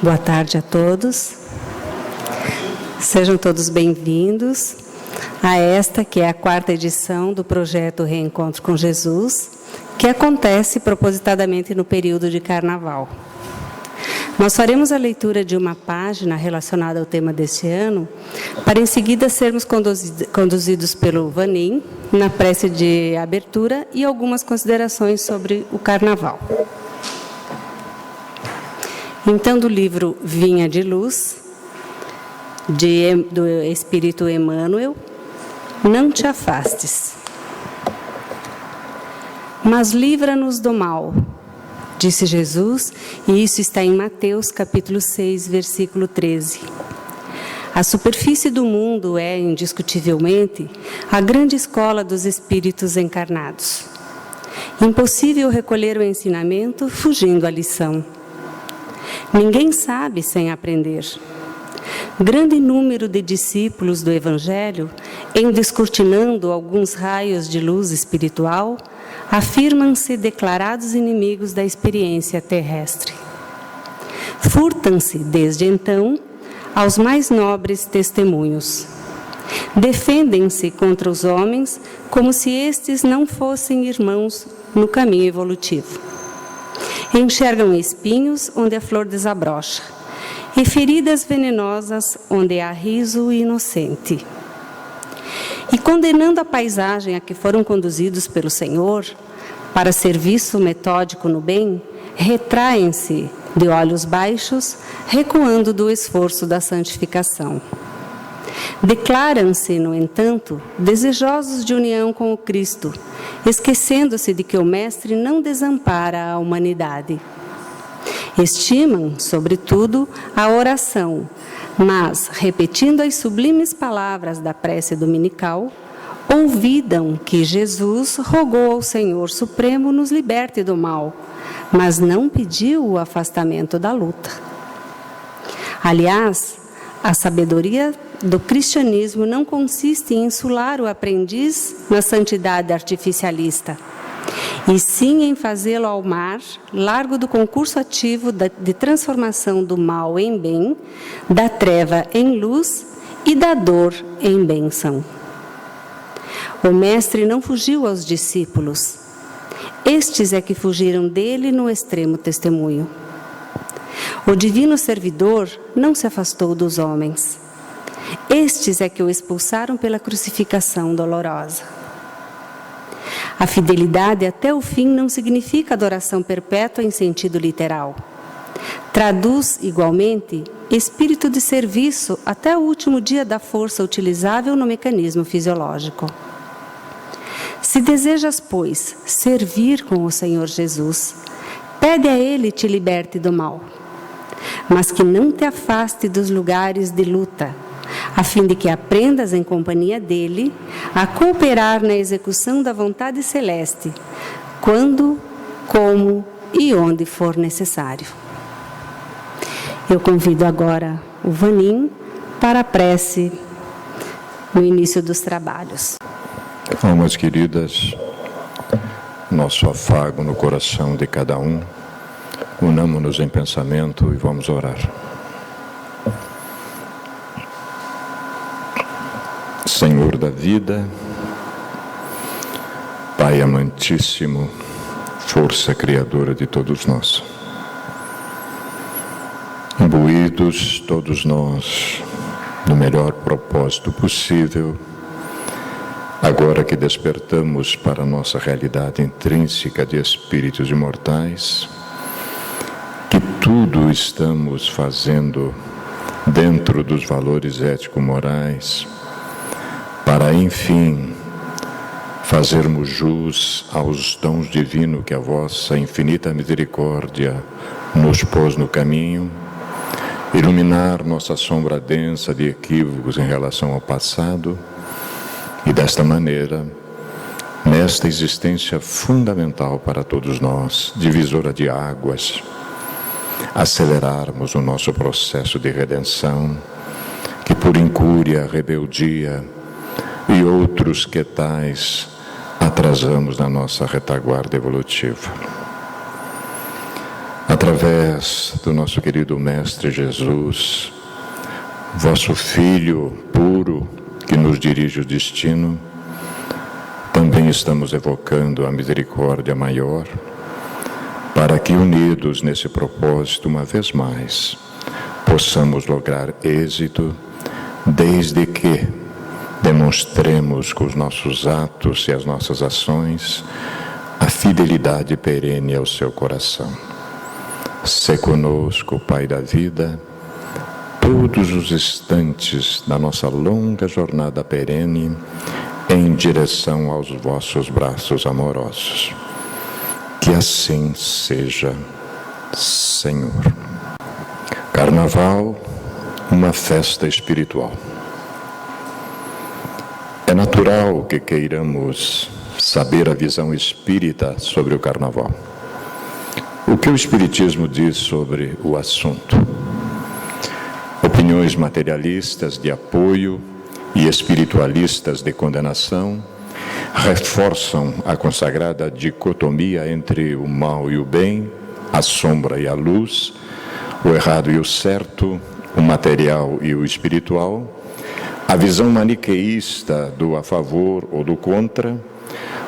Boa tarde a todos. Sejam todos bem-vindos a esta que é a 4ª edição do projeto Reencontro com Jesus, que acontece propositadamente no período de Carnaval. Nós faremos a leitura de uma página relacionada ao tema deste ano, para em seguida sermos conduzidos pelo Vanim na prece de abertura e algumas considerações sobre o Carnaval. Então, do livro Vinha de Luz, do Espírito Emmanuel, não te afastes. Mas livra-nos do mal, disse Jesus, e isso está em Mateus, capítulo 6, versículo 13. A superfície do mundo é, indiscutivelmente, a grande escola dos espíritos encarnados. Impossível recolher o ensinamento fugindo à lição. Ninguém sabe sem aprender. Grande número de discípulos do Evangelho, em descortinando alguns raios de luz espiritual, afirmam-se declarados inimigos da experiência terrestre. Furtam-se, desde então, aos mais nobres testemunhos. Defendem-se contra os homens como se estes não fossem irmãos no caminho evolutivo. Enxergam espinhos onde a flor desabrocha, e feridas venenosas onde há riso inocente. E condenando a paisagem a que foram conduzidos pelo Senhor, para serviço metódico no bem, retraem-se de olhos baixos, recuando do esforço da santificação. Declaram-se, no entanto, desejosos de união com o Cristo, esquecendo-se de que o Mestre não desampara a humanidade. Estimam, sobretudo, a oração, mas, repetindo as sublimes palavras da prece dominical, olvidam que Jesus rogou ao Senhor Supremo nos liberte do mal, mas não pediu o afastamento da luta. Aliás, a sabedoria do cristianismo não consiste em insular o aprendiz na santidade artificialista, e sim em fazê-lo ao mar, largo do concurso ativo de transformação do mal em bem, da treva em luz e da dor em bênção. O Mestre não fugiu aos discípulos. Estes é que fugiram dele no extremo testemunho. O divino servidor não se afastou dos homens. Estes é que o expulsaram pela crucificação dolorosa. A fidelidade até o fim não significa adoração perpétua em sentido literal. Traduz, igualmente, espírito de serviço até o último dia da força utilizável no mecanismo fisiológico. Se desejas, pois, servir com o Senhor Jesus, pede a Ele te liberte do mal, mas que não te afaste dos lugares de luta, a fim de que aprendas em companhia dele a cooperar na execução da vontade celeste, quando, como e onde for necessário. Eu convido agora o Vanim para a prece no início dos trabalhos. Almas queridas, nosso afago no coração de cada um, unamo-nos em pensamento e vamos orar. Senhor da vida, Pai amantíssimo, força criadora de todos nós, imbuídos todos nós do melhor propósito possível, agora que despertamos para a nossa realidade intrínseca de espíritos imortais, que tudo estamos fazendo dentro dos valores ético-morais, para, enfim, fazermos jus aos dons divinos que a vossa infinita misericórdia nos pôs no caminho, iluminar nossa sombra densa de equívocos em relação ao passado e, desta maneira, nesta existência fundamental para todos nós, divisora de águas, acelerarmos o nosso processo de redenção, que por incúria, rebeldia e outros que tais atrasamos na nossa retaguarda evolutiva. através do nosso querido Mestre Jesus, vosso Filho puro, que nos dirige o destino, também estamos evocando a misericórdia maior, para que, unidos nesse propósito, uma vez mais, possamos lograr êxito, desde que demonstremos com os nossos atos e as nossas ações a fidelidade perene ao seu coração. Sê conosco, Pai da vida, todos os instantes da nossa longa jornada perene em direção aos vossos braços amorosos. Que assim seja, Senhor. Carnaval, uma festa espiritual. É natural que queiramos saber a visão espírita sobre o Carnaval. O que o Espiritismo diz sobre o assunto? Opiniões materialistas de apoio e espiritualistas de condenação reforçam a consagrada dicotomia entre o mal e o bem, a sombra e a luz, o errado e o certo, o material e o espiritual, a visão maniqueísta do a favor ou do contra,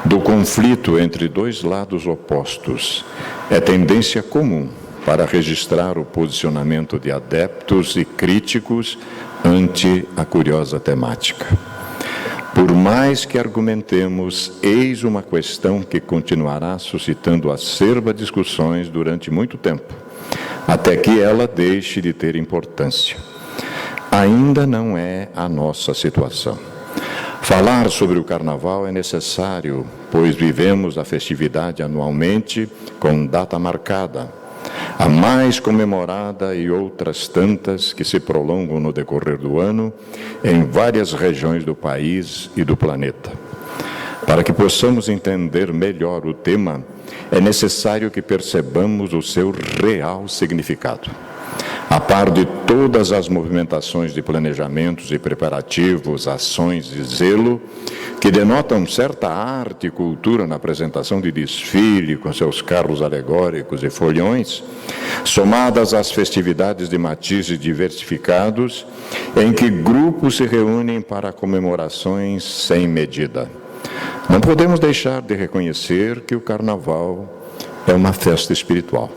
do conflito entre dois lados opostos, é tendência comum para registrar o posicionamento de adeptos e críticos ante a curiosa temática. Por mais que argumentemos, eis uma questão que continuará suscitando acerba discussões durante muito tempo, até que ela deixe de ter importância. Ainda não é a nossa situação. Falar sobre o Carnaval é necessário, pois vivemos a festividade anualmente com data marcada, a mais comemorada e outras tantas que se prolongam no decorrer do ano em várias regiões do país e do planeta. Para que possamos entender melhor o tema, é necessário que percebamos o seu real significado. A par de todas as movimentações de planejamentos e preparativos, ações de zelo, que denotam certa arte e cultura na apresentação de desfile com seus carros alegóricos e folhões, somadas às festividades de matizes diversificados, em que grupos se reúnem para comemorações sem medida. Não podemos deixar de reconhecer que o Carnaval é uma festa espiritual.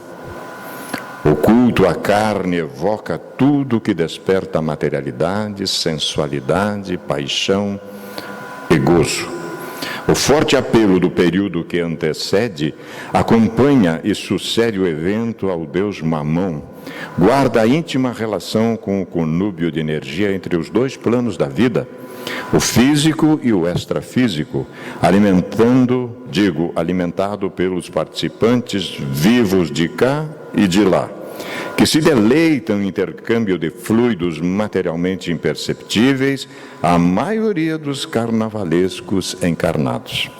O culto à carne evoca tudo que desperta materialidade, sensualidade, paixão e gozo. O forte apelo do período que antecede acompanha e sucede o evento ao deus Mamon, guarda íntima relação com o conúbio de energia entre os dois planos da vida, o físico e o extrafísico, alimentado pelos participantes vivos de cá e de lá, que se deleitam em intercâmbio de fluidos materialmente imperceptíveis, a maioria dos carnavalescos encarnados.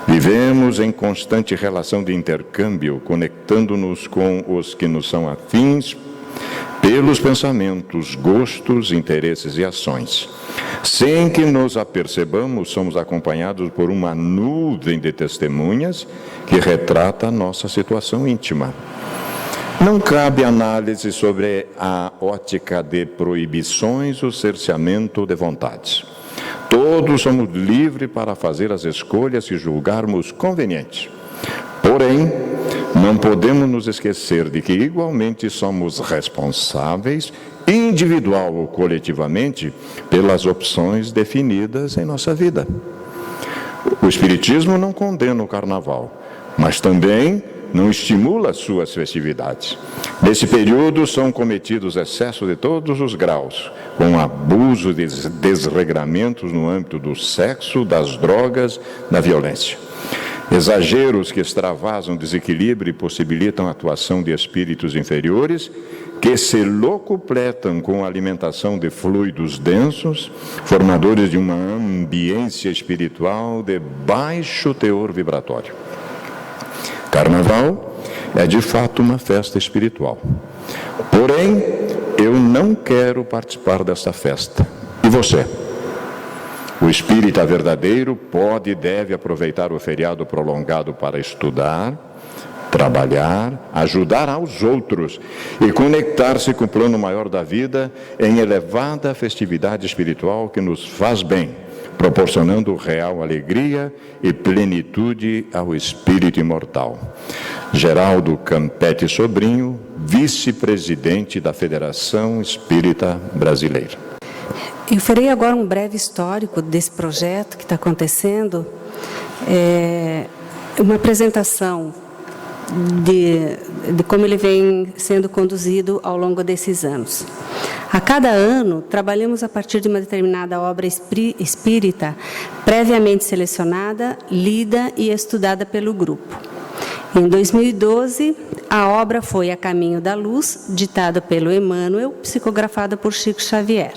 Vivemos em constante relação de intercâmbio, conectando-nos com os que nos são afins pelos pensamentos, gostos, interesses e ações. Sem que nos apercebamos, somos acompanhados por uma nuvem de testemunhas que retrata a nossa situação íntima. Não cabe análise sobre a ótica de proibições ou cerceamento de vontades. Todos somos livres para fazer as escolhas que julgarmos convenientes. Porém, não podemos nos esquecer de que igualmente somos responsáveis, individual ou coletivamente, pelas opções definidas em nossa vida. O Espiritismo não condena o Carnaval, mas também não estimula suas festividades. Nesse período são cometidos excessos de todos os graus, com abuso de desregramentos no âmbito do sexo, das drogas, da violência. Exageros que extravasam desequilíbrio e possibilitam a atuação de espíritos inferiores, que se locupletam com a alimentação de fluidos densos, formadores de uma ambiência espiritual de baixo teor vibratório. Carnaval é de fato uma festa espiritual. Porém, eu não quero participar desta festa. E você? O espírita verdadeiro pode e deve aproveitar o feriado prolongado para estudar, trabalhar, ajudar aos outros e conectar-se com o plano maior da vida em elevada festividade espiritual que nos faz bem, proporcionando real alegria e plenitude ao espírito imortal. Geraldo Campetti Sobrinho, vice-presidente da Federação Espírita Brasileira. Eu farei agora um breve histórico desse projeto que está acontecendo, uma apresentação de como ele vem sendo conduzido ao longo desses anos. A cada ano, trabalhamos a partir de uma determinada obra espírita, previamente selecionada, lida e estudada pelo grupo. Em 2012, a obra foi A Caminho da Luz, ditada pelo Emmanuel, psicografada por Chico Xavier.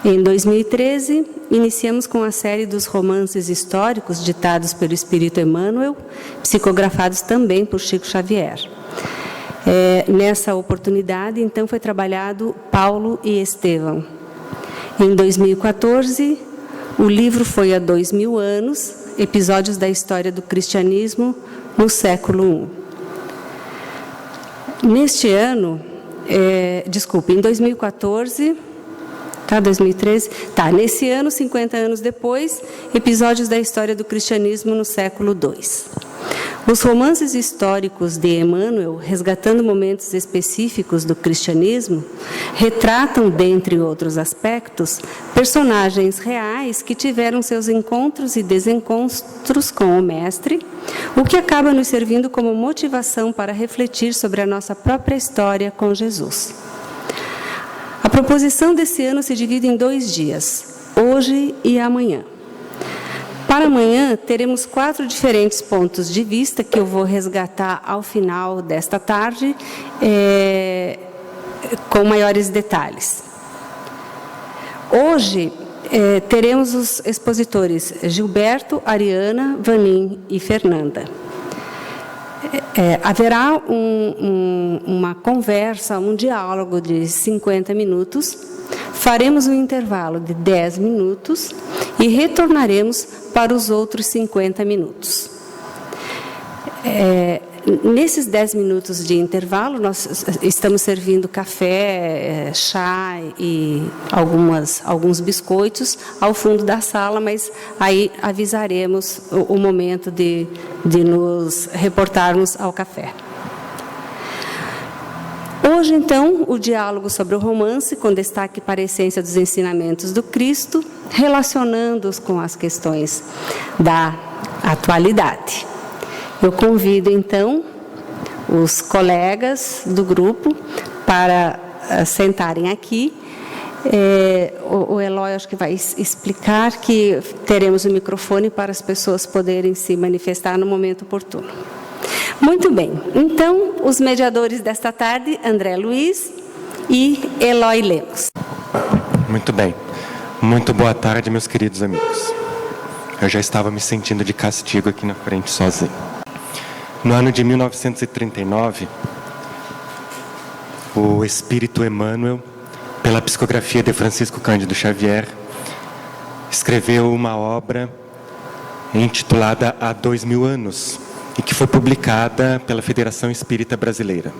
Em 2013, iniciamos com a série dos romances históricos ditados pelo Espírito Emmanuel, psicografados também por Chico Xavier. Nessa oportunidade, então, foi trabalhado Paulo e Estevão. Em 2014, o livro foi Há 2000 anos, Episódios da História do Cristianismo no século I. Neste ano, em 2014... 2013. Nesse ano, 50 anos depois, Episódios da História do Cristianismo no século II. Os romances históricos de Emmanuel, resgatando momentos específicos do cristianismo, retratam, dentre outros aspectos, personagens reais que tiveram seus encontros e desencontros com o Mestre, o que acaba nos servindo como motivação para refletir sobre a nossa própria história com Jesus. A proposição desse ano se divide em 2 dias, hoje e amanhã. Para amanhã, teremos 4 diferentes pontos de vista que eu vou resgatar ao final desta tarde, com maiores detalhes. Hoje, teremos os expositores Gilberto, Ariana, Vanim e Fernanda. Haverá uma conversa, um diálogo de 50 minutos, faremos um intervalo de 10 minutos e retornaremos para os outros 50 minutos. Nesses 10 minutos de intervalo, nós estamos servindo café, chá e alguns biscoitos ao fundo da sala, mas aí avisaremos o momento de nos reportarmos ao café. Hoje, então, o diálogo sobre o romance, com destaque para a essência dos ensinamentos do Cristo, relacionando-os com as questões da atualidade. Eu convido, então, os colegas do grupo para sentarem aqui. O Eloy, acho que vai explicar que teremos o microfone para as pessoas poderem se manifestar no momento oportuno. Muito bem. Então, os mediadores desta tarde, André Luiz e Eloy Lemos. Muito bem. Muito boa tarde, meus queridos amigos. Eu já estava me sentindo de castigo aqui na frente sozinho. No ano de 1939, o Espírito Emmanuel, pela psicografia de Francisco Cândido Xavier, escreveu uma obra intitulada Há 2000 anos, e que foi publicada pela Federação Espírita Brasileira.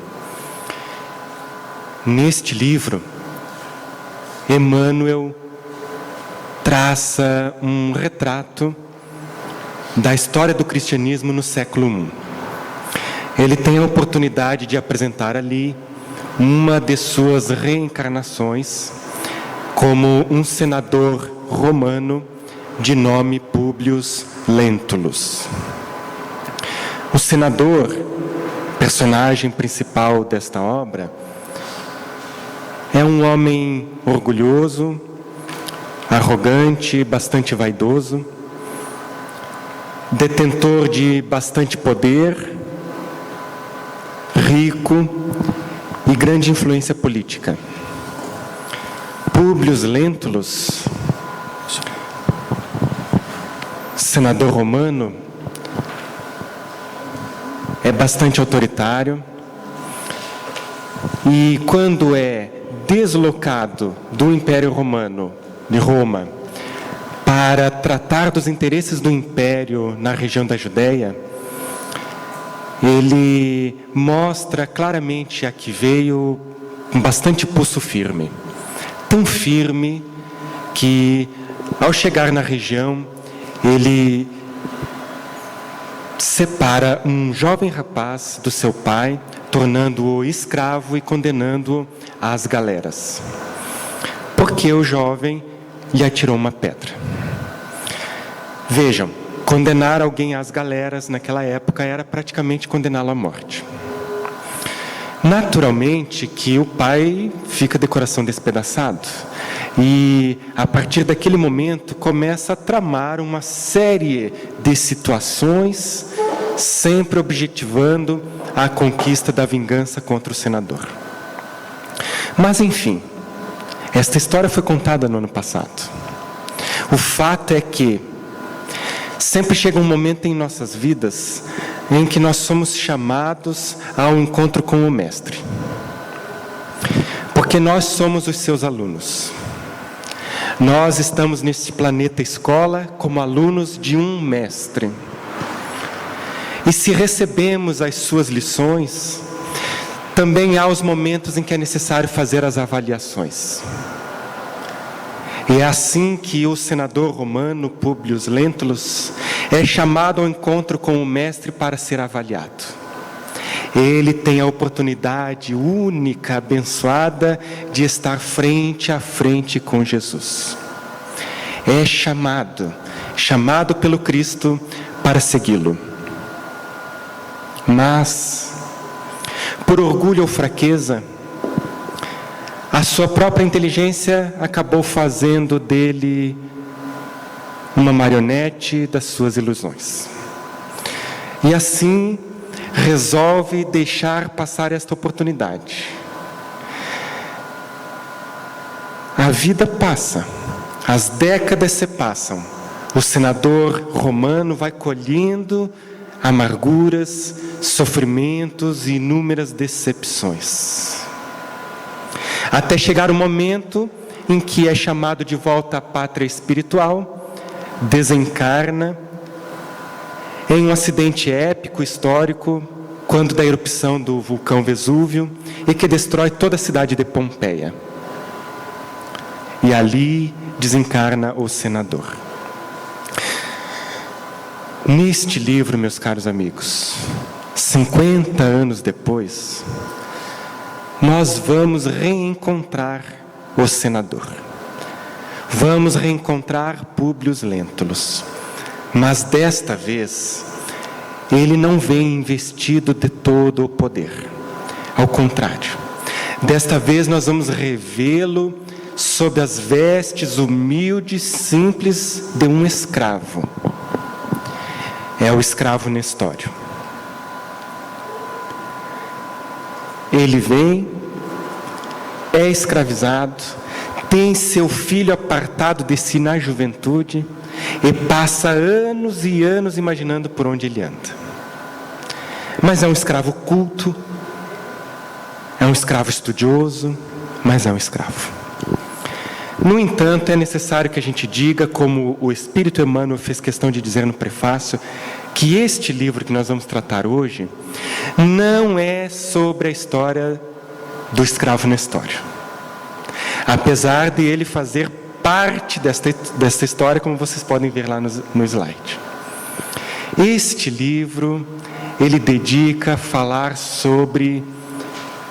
Neste livro, Emmanuel traça um retrato da história do cristianismo no século I. Ele tem a oportunidade de apresentar ali uma de suas reencarnações como um senador romano de nome Públio Lentulus. O senador, personagem principal desta obra, é um homem orgulhoso, arrogante, bastante vaidoso, detentor de bastante poder, rico e grande influência política. Públio Lentulus, senador romano, é bastante autoritário e, quando é deslocado do Império Romano de Roma para tratar dos interesses do Império na região da Judéia, ele mostra claramente a que veio com bastante pulso firme. Tão firme que, ao chegar na região, ele separa um jovem rapaz do seu pai, tornando-o escravo e condenando-o às galeras, porque o jovem lhe atirou uma pedra. Vejam, condenar alguém às galeras naquela época era praticamente condená-lo à morte. Naturalmente que o pai fica de coração despedaçado e, a partir daquele momento, começa a tramar uma série de situações, sempre objetivando a conquista da vingança contra o senador. Mas, enfim, esta história foi contada no ano passado. O fato é que sempre chega um momento em nossas vidas em que nós somos chamados ao encontro com o Mestre. Porque nós somos os seus alunos. Nós estamos neste planeta escola como alunos de um Mestre. E se recebemos as suas lições, também há os momentos em que é necessário fazer as avaliações. E é assim que o senador romano Públio Lentulus é chamado ao encontro com o Mestre para ser avaliado. Ele tem a oportunidade única, abençoada, de estar frente a frente com Jesus. É chamado pelo Cristo para segui-lo. Mas, por orgulho ou fraqueza, a sua própria inteligência acabou fazendo dele uma marionete das suas ilusões. E assim, resolve deixar passar esta oportunidade. A vida passa, as décadas se passam. O senador romano vai colhendo amarguras, sofrimentos e inúmeras decepções. Até chegar o momento em que é chamado de volta à pátria espiritual, desencarna em um acidente épico, histórico, quando da erupção do vulcão Vesúvio, e que destrói toda a cidade de Pompeia. E ali desencarna o senador. Neste livro, meus caros amigos, 50 anos depois, nós vamos reencontrar o senador. Vamos reencontrar Públio Lentulus. Mas desta vez, ele não vem investido de todo o poder. Ao contrário, desta vez nós vamos revê-lo sob as vestes humildes, simples de um escravo. É o escravo Nestório. Ele vem, é escravizado, tem seu filho apartado de si na juventude e passa anos e anos imaginando por onde ele anda. Mas é um escravo culto, é um escravo estudioso, mas é um escravo. No entanto, é necessário que a gente diga, como o Espírito Emmanuel fez questão de dizer no prefácio, que este livro que nós vamos tratar hoje não é sobre a história do escravo Nestório. Apesar de ele fazer parte desta história, como vocês podem ver lá no slide. Este livro, ele dedica a falar sobre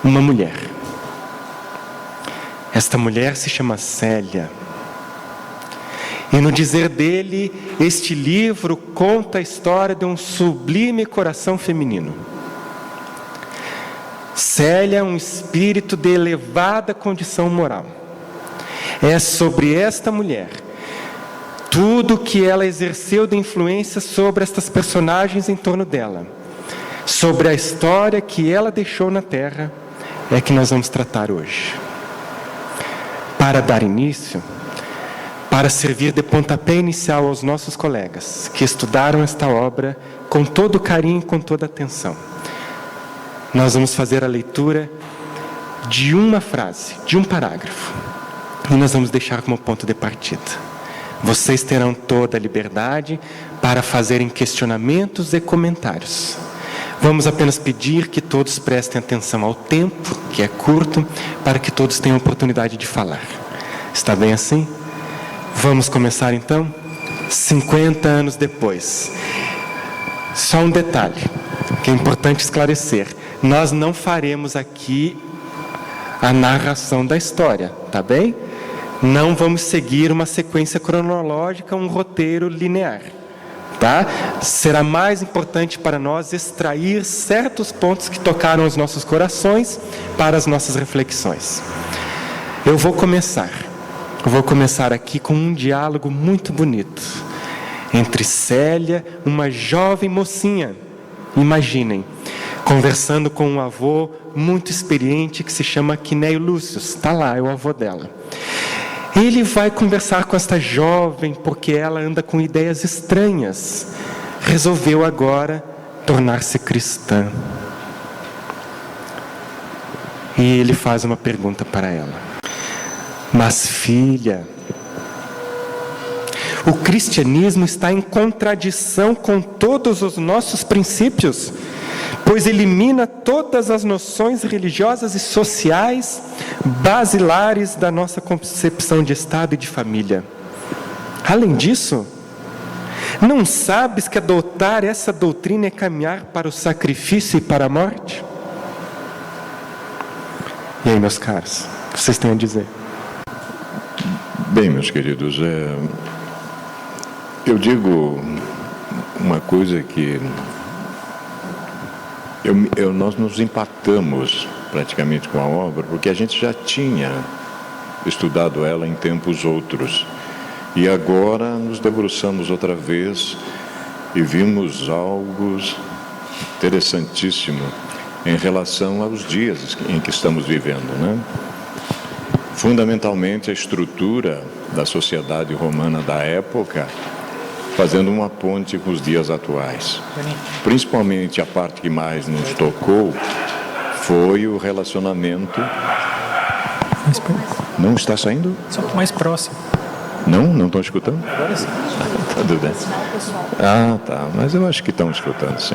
uma mulher. Esta mulher se chama Célia. E no dizer dele, este livro conta a história de um sublime coração feminino. Célia é um espírito de elevada condição moral. É sobre esta mulher, tudo que ela exerceu de influência sobre estas personagens em torno dela, sobre a história que ela deixou na Terra, é que nós vamos tratar hoje. Para dar início, para servir de pontapé inicial aos nossos colegas que estudaram esta obra com todo carinho e com toda atenção, nós vamos fazer a leitura de uma frase, de um parágrafo, e nós vamos deixar como ponto de partida. Vocês terão toda a liberdade para fazerem questionamentos e comentários. Vamos apenas pedir que todos prestem atenção ao tempo, que é curto, para que todos tenham oportunidade de falar. Está bem assim? Vamos começar então? 50 anos depois. Só um detalhe que é importante esclarecer. Nós não faremos aqui a narração da história, tá bem? Não vamos seguir uma sequência cronológica, um roteiro linear, tá? Será mais importante para nós extrair certos pontos que tocaram os nossos corações para as nossas reflexões. Eu vou começar aqui com um diálogo muito bonito entre Célia, uma jovem mocinha, imaginem, conversando com um avô muito experiente que se chama Quinéio Lúcius. Está lá, é o avô dela. Ele vai conversar com esta jovem porque ela anda com ideias estranhas. Resolveu agora tornar-se cristã. E ele faz uma pergunta para ela. Mas filha, o cristianismo está em contradição com todos os nossos princípios, pois elimina todas as noções religiosas e sociais basilares da nossa concepção de Estado e de família. Além disso, não sabes que adotar essa doutrina é caminhar para o sacrifício e para a morte? E aí, meus caros, o que vocês têm a dizer? Bem, meus queridos, eu digo uma coisa que nós nos impactamos praticamente com a obra, porque a gente já tinha estudado ela em tempos outros. E agora nos debruçamos outra vez e vimos algo interessantíssimo em relação aos dias em que estamos vivendo, né? Fundamentalmente a estrutura da sociedade romana da época, fazendo uma ponte com os dias atuais. Principalmente a parte que mais nos tocou foi o relacionamento... Não está saindo? Só mais próximo. Não estão escutando? Agora sim. Tudo bem. Tá, mas eu acho que estão escutando, sim.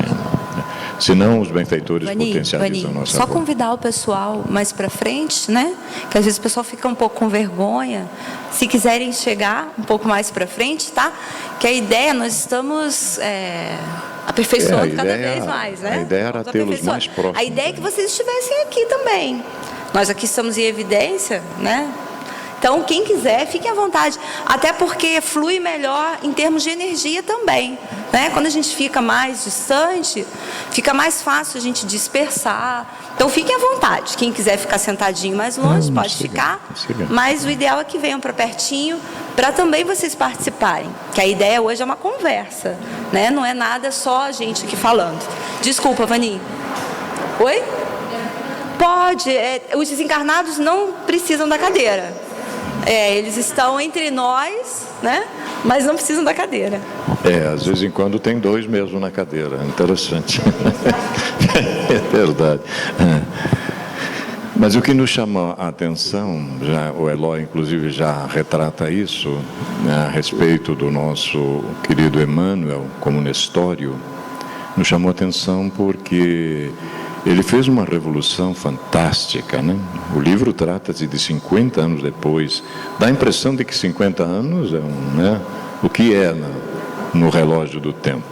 Senão os benfeitores potencializam a nossa só voz. Convidar o pessoal mais para frente, né? Que às vezes o pessoal fica um pouco com vergonha. Se quiserem chegar um pouco mais para frente, tá? Que a ideia, nós estamos aperfeiçoando cada vez mais, né? A ideia era tê-los mais próximos. A ideia é que vocês estivessem aqui também. Nós aqui estamos em evidência, né? Então, quem quiser, fique à vontade. Até porque flui melhor em termos de energia também, né? Quando a gente fica mais distante, fica mais fácil a gente dispersar. Então, fiquem à vontade. Quem quiser ficar sentadinho mais longe, pode ficar. Mas o ideal é que venham para pertinho, para também vocês participarem. Que a ideia hoje é uma conversa, né? Não é nada só a gente aqui falando. Desculpa, Vani. Oi? Pode. Os desencarnados não precisam da cadeira. Eles estão entre nós, né? Mas não precisam da cadeira. Às vezes em quando tem dois mesmo na cadeira. Interessante. É verdade. Mas o que nos chama a atenção, o Eloy inclusive já retrata isso, a respeito do nosso querido Emmanuel como Nestório, nos chamou a atenção porque ele fez uma revolução fantástica, né? O livro trata-se de 50 anos depois. Dá a impressão de que 50 anos é o que é no relógio do tempo.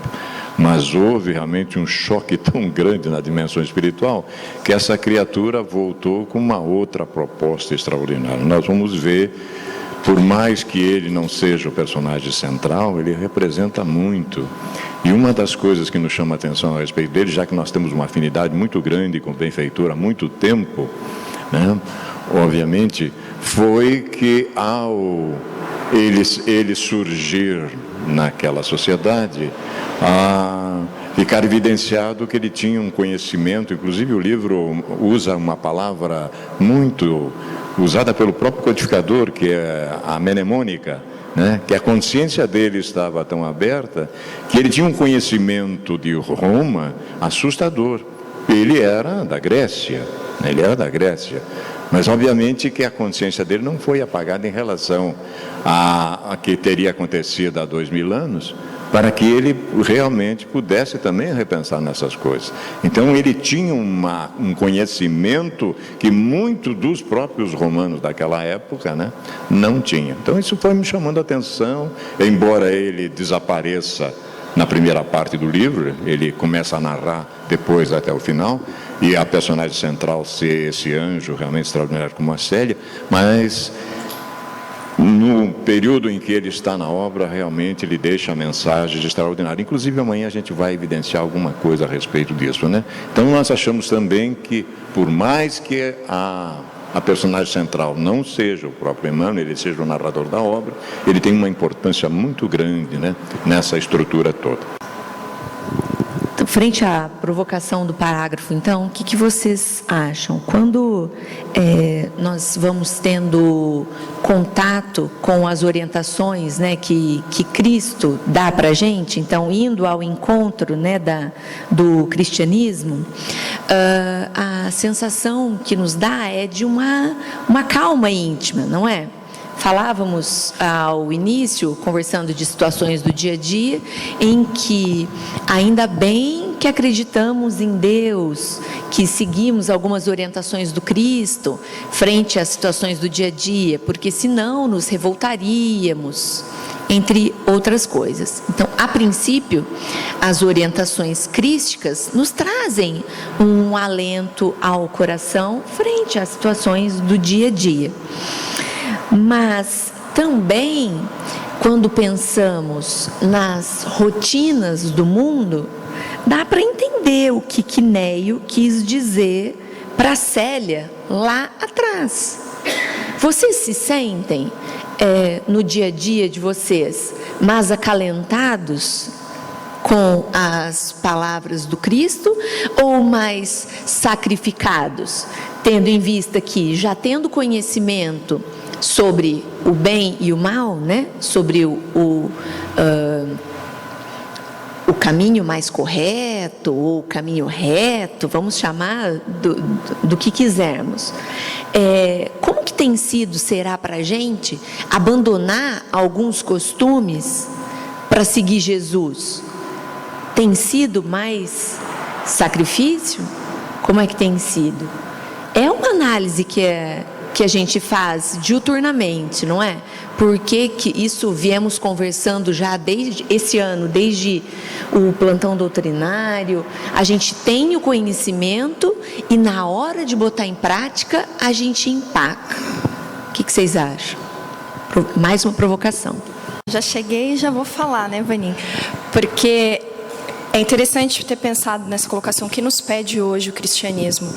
Mas houve realmente um choque tão grande na dimensão espiritual que essa criatura voltou com uma outra proposta extraordinária. Nós vamos ver, por mais que ele não seja o personagem central, ele representa muito. E uma das coisas que nos chama a atenção a respeito dele, já que nós temos uma afinidade muito grande com o benfeitor há muito tempo, né, obviamente, foi que ao ele surgir naquela sociedade, ficar evidenciado que ele tinha um conhecimento, inclusive o livro usa uma palavra muito usada pelo próprio codificador, que é a mnemônica, né? Que a consciência dele estava tão aberta que ele tinha um conhecimento de Roma assustador. Ele era da Grécia, mas obviamente que a consciência dele não foi apagada em relação a que teria acontecido há 2000 anos, para que ele realmente pudesse também repensar nessas coisas. Então ele tinha um conhecimento que muitos dos próprios romanos daquela época, né, não tinham. Então isso foi me chamando a atenção, embora ele desapareça na primeira parte do livro, ele começa a narrar depois até o final, e a personagem central ser esse anjo realmente extraordinário como a Célia, mas no período em que ele está na obra, realmente ele deixa mensagens extraordinárias. Inclusive amanhã a gente vai evidenciar alguma coisa a respeito disso, né? Então nós achamos também que, por mais que a personagem central não seja o próprio Emmanuel, ele seja o narrador da obra, ele tem uma importância muito grande, né, nessa estrutura toda. Frente à provocação do parágrafo, então, o que vocês acham? Quando nós vamos tendo contato com as orientações, né, que Cristo dá para a gente, então, indo ao encontro, né, do cristianismo, a sensação que nos dá é de uma calma íntima, não é? Falávamos ao início, conversando de situações do dia a dia, em que ainda bem que acreditamos em Deus, que seguimos algumas orientações do Cristo frente às situações do dia a dia, porque senão nos revoltaríamos, entre outras coisas. Então, a princípio, as orientações crísticas nos trazem um alento ao coração frente às situações do dia a dia. Mas também, quando pensamos nas rotinas do mundo, dá para entender o que Quinéio quis dizer para Célia lá atrás. Vocês se sentem, no dia a dia de vocês, mais acalentados com as palavras do Cristo ou mais sacrificados, tendo em vista que, já tendo conhecimento sobre o bem e o mal, né? Sobre o caminho mais correto ou o caminho reto, vamos chamar do que quisermos. Como que tem sido, será para a gente, abandonar alguns costumes para seguir Jesus? Tem sido mais sacrifício? Como é que tem sido? É uma análise que a gente faz diuturnamente, não é? Porque que isso viemos conversando já desde esse ano, desde o plantão doutrinário, a gente tem o conhecimento e na hora de botar em prática, a gente empaca. O que vocês acham? Mais uma provocação. Já cheguei e já vou falar, né, Vaninha? Porque é interessante ter pensado nessa colocação que nos pede hoje o cristianismo.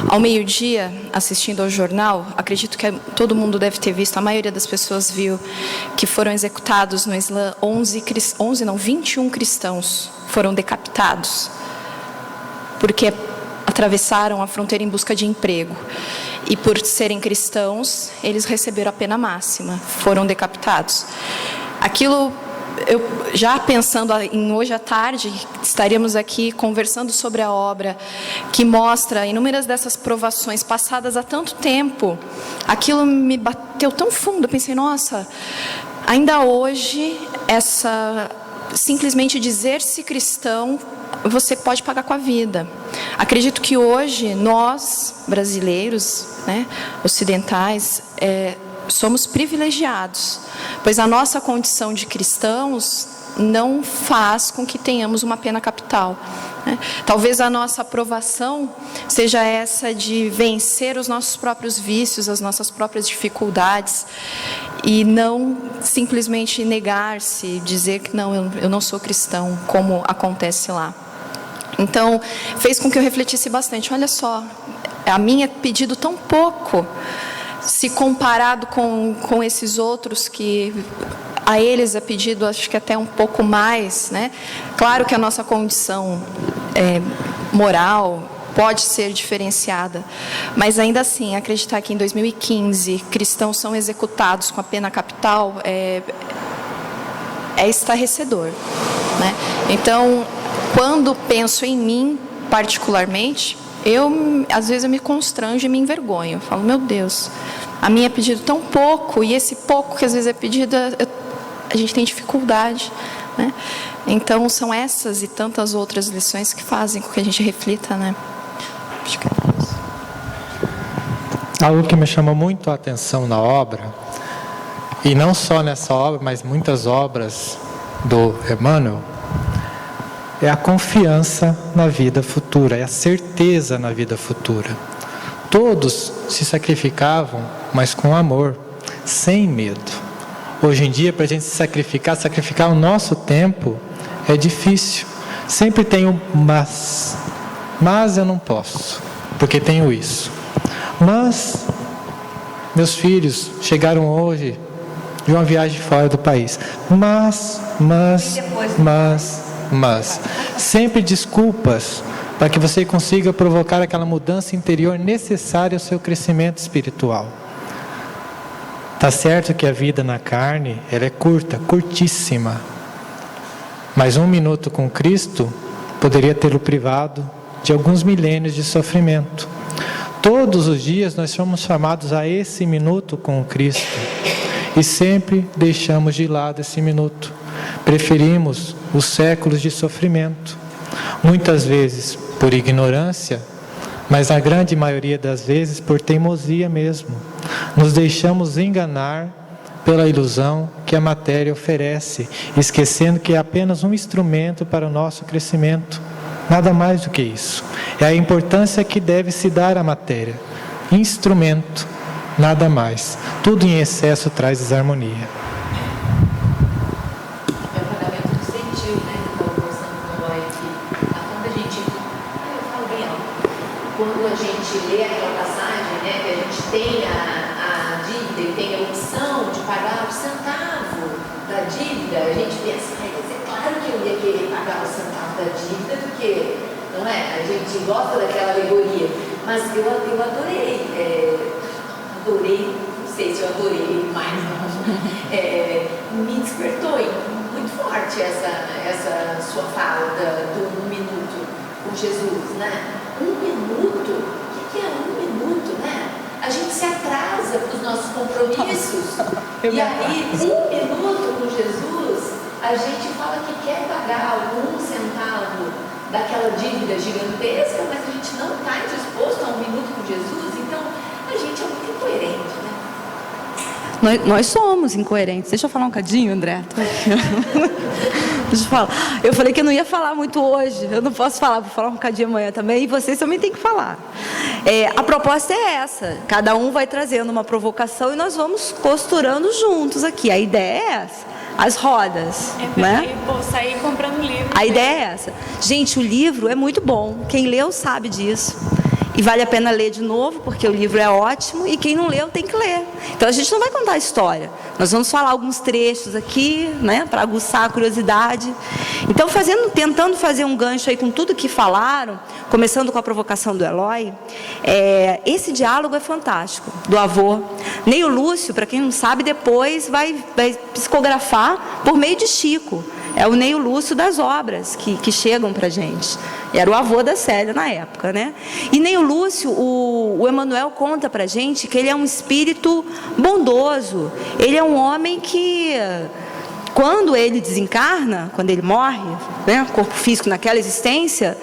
Ao meio-dia, assistindo ao jornal, acredito que todo mundo deve ter visto, a maioria das pessoas viu, que foram executados no Islã 21 cristãos foram decapitados, porque atravessaram a fronteira em busca de emprego. E por serem cristãos, eles receberam a pena máxima, foram decapitados. Aquilo, eu já pensando em hoje à tarde, estaríamos aqui conversando sobre a obra que mostra inúmeras dessas provações passadas há tanto tempo. Aquilo me bateu tão fundo, eu pensei, nossa, ainda hoje, simplesmente dizer-se cristão, você pode pagar com a vida. Acredito que hoje, nós, brasileiros, né, ocidentais, somos privilegiados, pois a nossa condição de cristãos não faz com que tenhamos uma pena capital, né? Talvez a nossa aprovação seja essa de vencer os nossos próprios vícios, as nossas próprias dificuldades, e não simplesmente negar-se, dizer que não, eu não sou cristão, como acontece lá. Então, fez com que eu refletisse bastante. Olha só, a mim é pedido tão pouco, se comparado com esses outros que a eles é pedido, acho que até um pouco mais, né? Claro que a nossa condição moral pode ser diferenciada, mas ainda assim, acreditar que em 2015 cristãos são executados com a pena capital é estarrecedor, né? Então, quando penso em mim particularmente, às vezes eu me constranjo e me envergonho. Eu falo, meu Deus, a mim é pedido tão pouco, e esse pouco que às vezes é pedido, a gente tem dificuldade, né? Então, são essas e tantas outras lições que fazem com que a gente reflita, né? Acho que é isso. Algo que me chamou muito a atenção na obra, e não só nessa obra, mas muitas obras do Emmanuel, é a confiança na vida futura, é a certeza na vida futura. Todos se sacrificavam, mas com amor, sem medo. Hoje em dia, para a gente se sacrificar o nosso tempo, é difícil. Sempre tem um mas eu não posso, porque tenho isso. Mas meus filhos chegaram hoje de uma viagem fora do país. Mas, sempre desculpas para que você consiga provocar aquela mudança interior necessária ao seu crescimento espiritual. Tá certo que a vida na carne, ela é curta, curtíssima. Mas 1 minuto com Cristo poderia tê-lo privado de alguns milênios de sofrimento. Todos os dias nós somos chamados a esse minuto com Cristo. E sempre deixamos de lado esse minuto. Preferimos os séculos de sofrimento. Muitas vezes por ignorância, mas na grande maioria das vezes por teimosia mesmo. Nos deixamos enganar pela ilusão que a matéria oferece, esquecendo que é apenas um instrumento para o nosso crescimento. Nada mais do que isso. É a importância que deve se dar à matéria. Instrumento, nada mais. Tudo em excesso traz desarmonia. É o pagamento do sentiu, né? Que eu estava conversando com o Eloy aqui. Quando a gente lê aquela passagem, né? Que a gente tem a dívida e tem a opção de pagar o centavo da dívida, a gente pensa, é claro que eu ia querer pagar o centavo da dívida, porque, não é? A gente gosta daquela alegoria. Mas eu adorei, não sei se eu adorei mais, não. Me despertou muito forte essa sua fala do 1 minuto com Jesus, né? 1 minuto? O que é 1 minuto, né? A gente se atrasa para os nossos compromissos. E aí, 1 minuto com Jesus, a gente fala que quer pagar algum centavo daquela dívida gigantesca, mas a gente não está disposto a 1 minuto com Jesus, então a gente é muito incoerente, né? Nós somos incoerentes. Deixa eu falar um cadinho, André. Deixa eu falar. Eu falei que eu não ia falar muito hoje. Eu não posso falar, vou falar um cadinho amanhã também. E vocês também têm que falar. A proposta é essa. Cada um vai trazendo uma provocação e nós vamos costurando juntos aqui. A ideia é essa. As rodas, né? Vou sair comprando livro. A ideia é essa. Gente, o livro é muito bom. Quem leu sabe disso. E vale a pena ler de novo, porque o livro é ótimo, e quem não leu tem que ler. Então a gente não vai contar a história. Nós vamos falar alguns trechos aqui, né, para aguçar a curiosidade. Então, tentando fazer um gancho aí com tudo que falaram, começando com a provocação do Eloy, esse diálogo é fantástico, do avô. Neio Lúcio, para quem não sabe, depois vai psicografar por meio de Chico. É o Neio Lúcio das obras que chegam para a gente. Era o avô da Célia na época, né? E Neio Lúcio, o Emmanuel conta para a gente que ele é um espírito bondoso. Ele é um homem que, quando ele desencarna, quando ele morre, né, corpo físico naquela existência,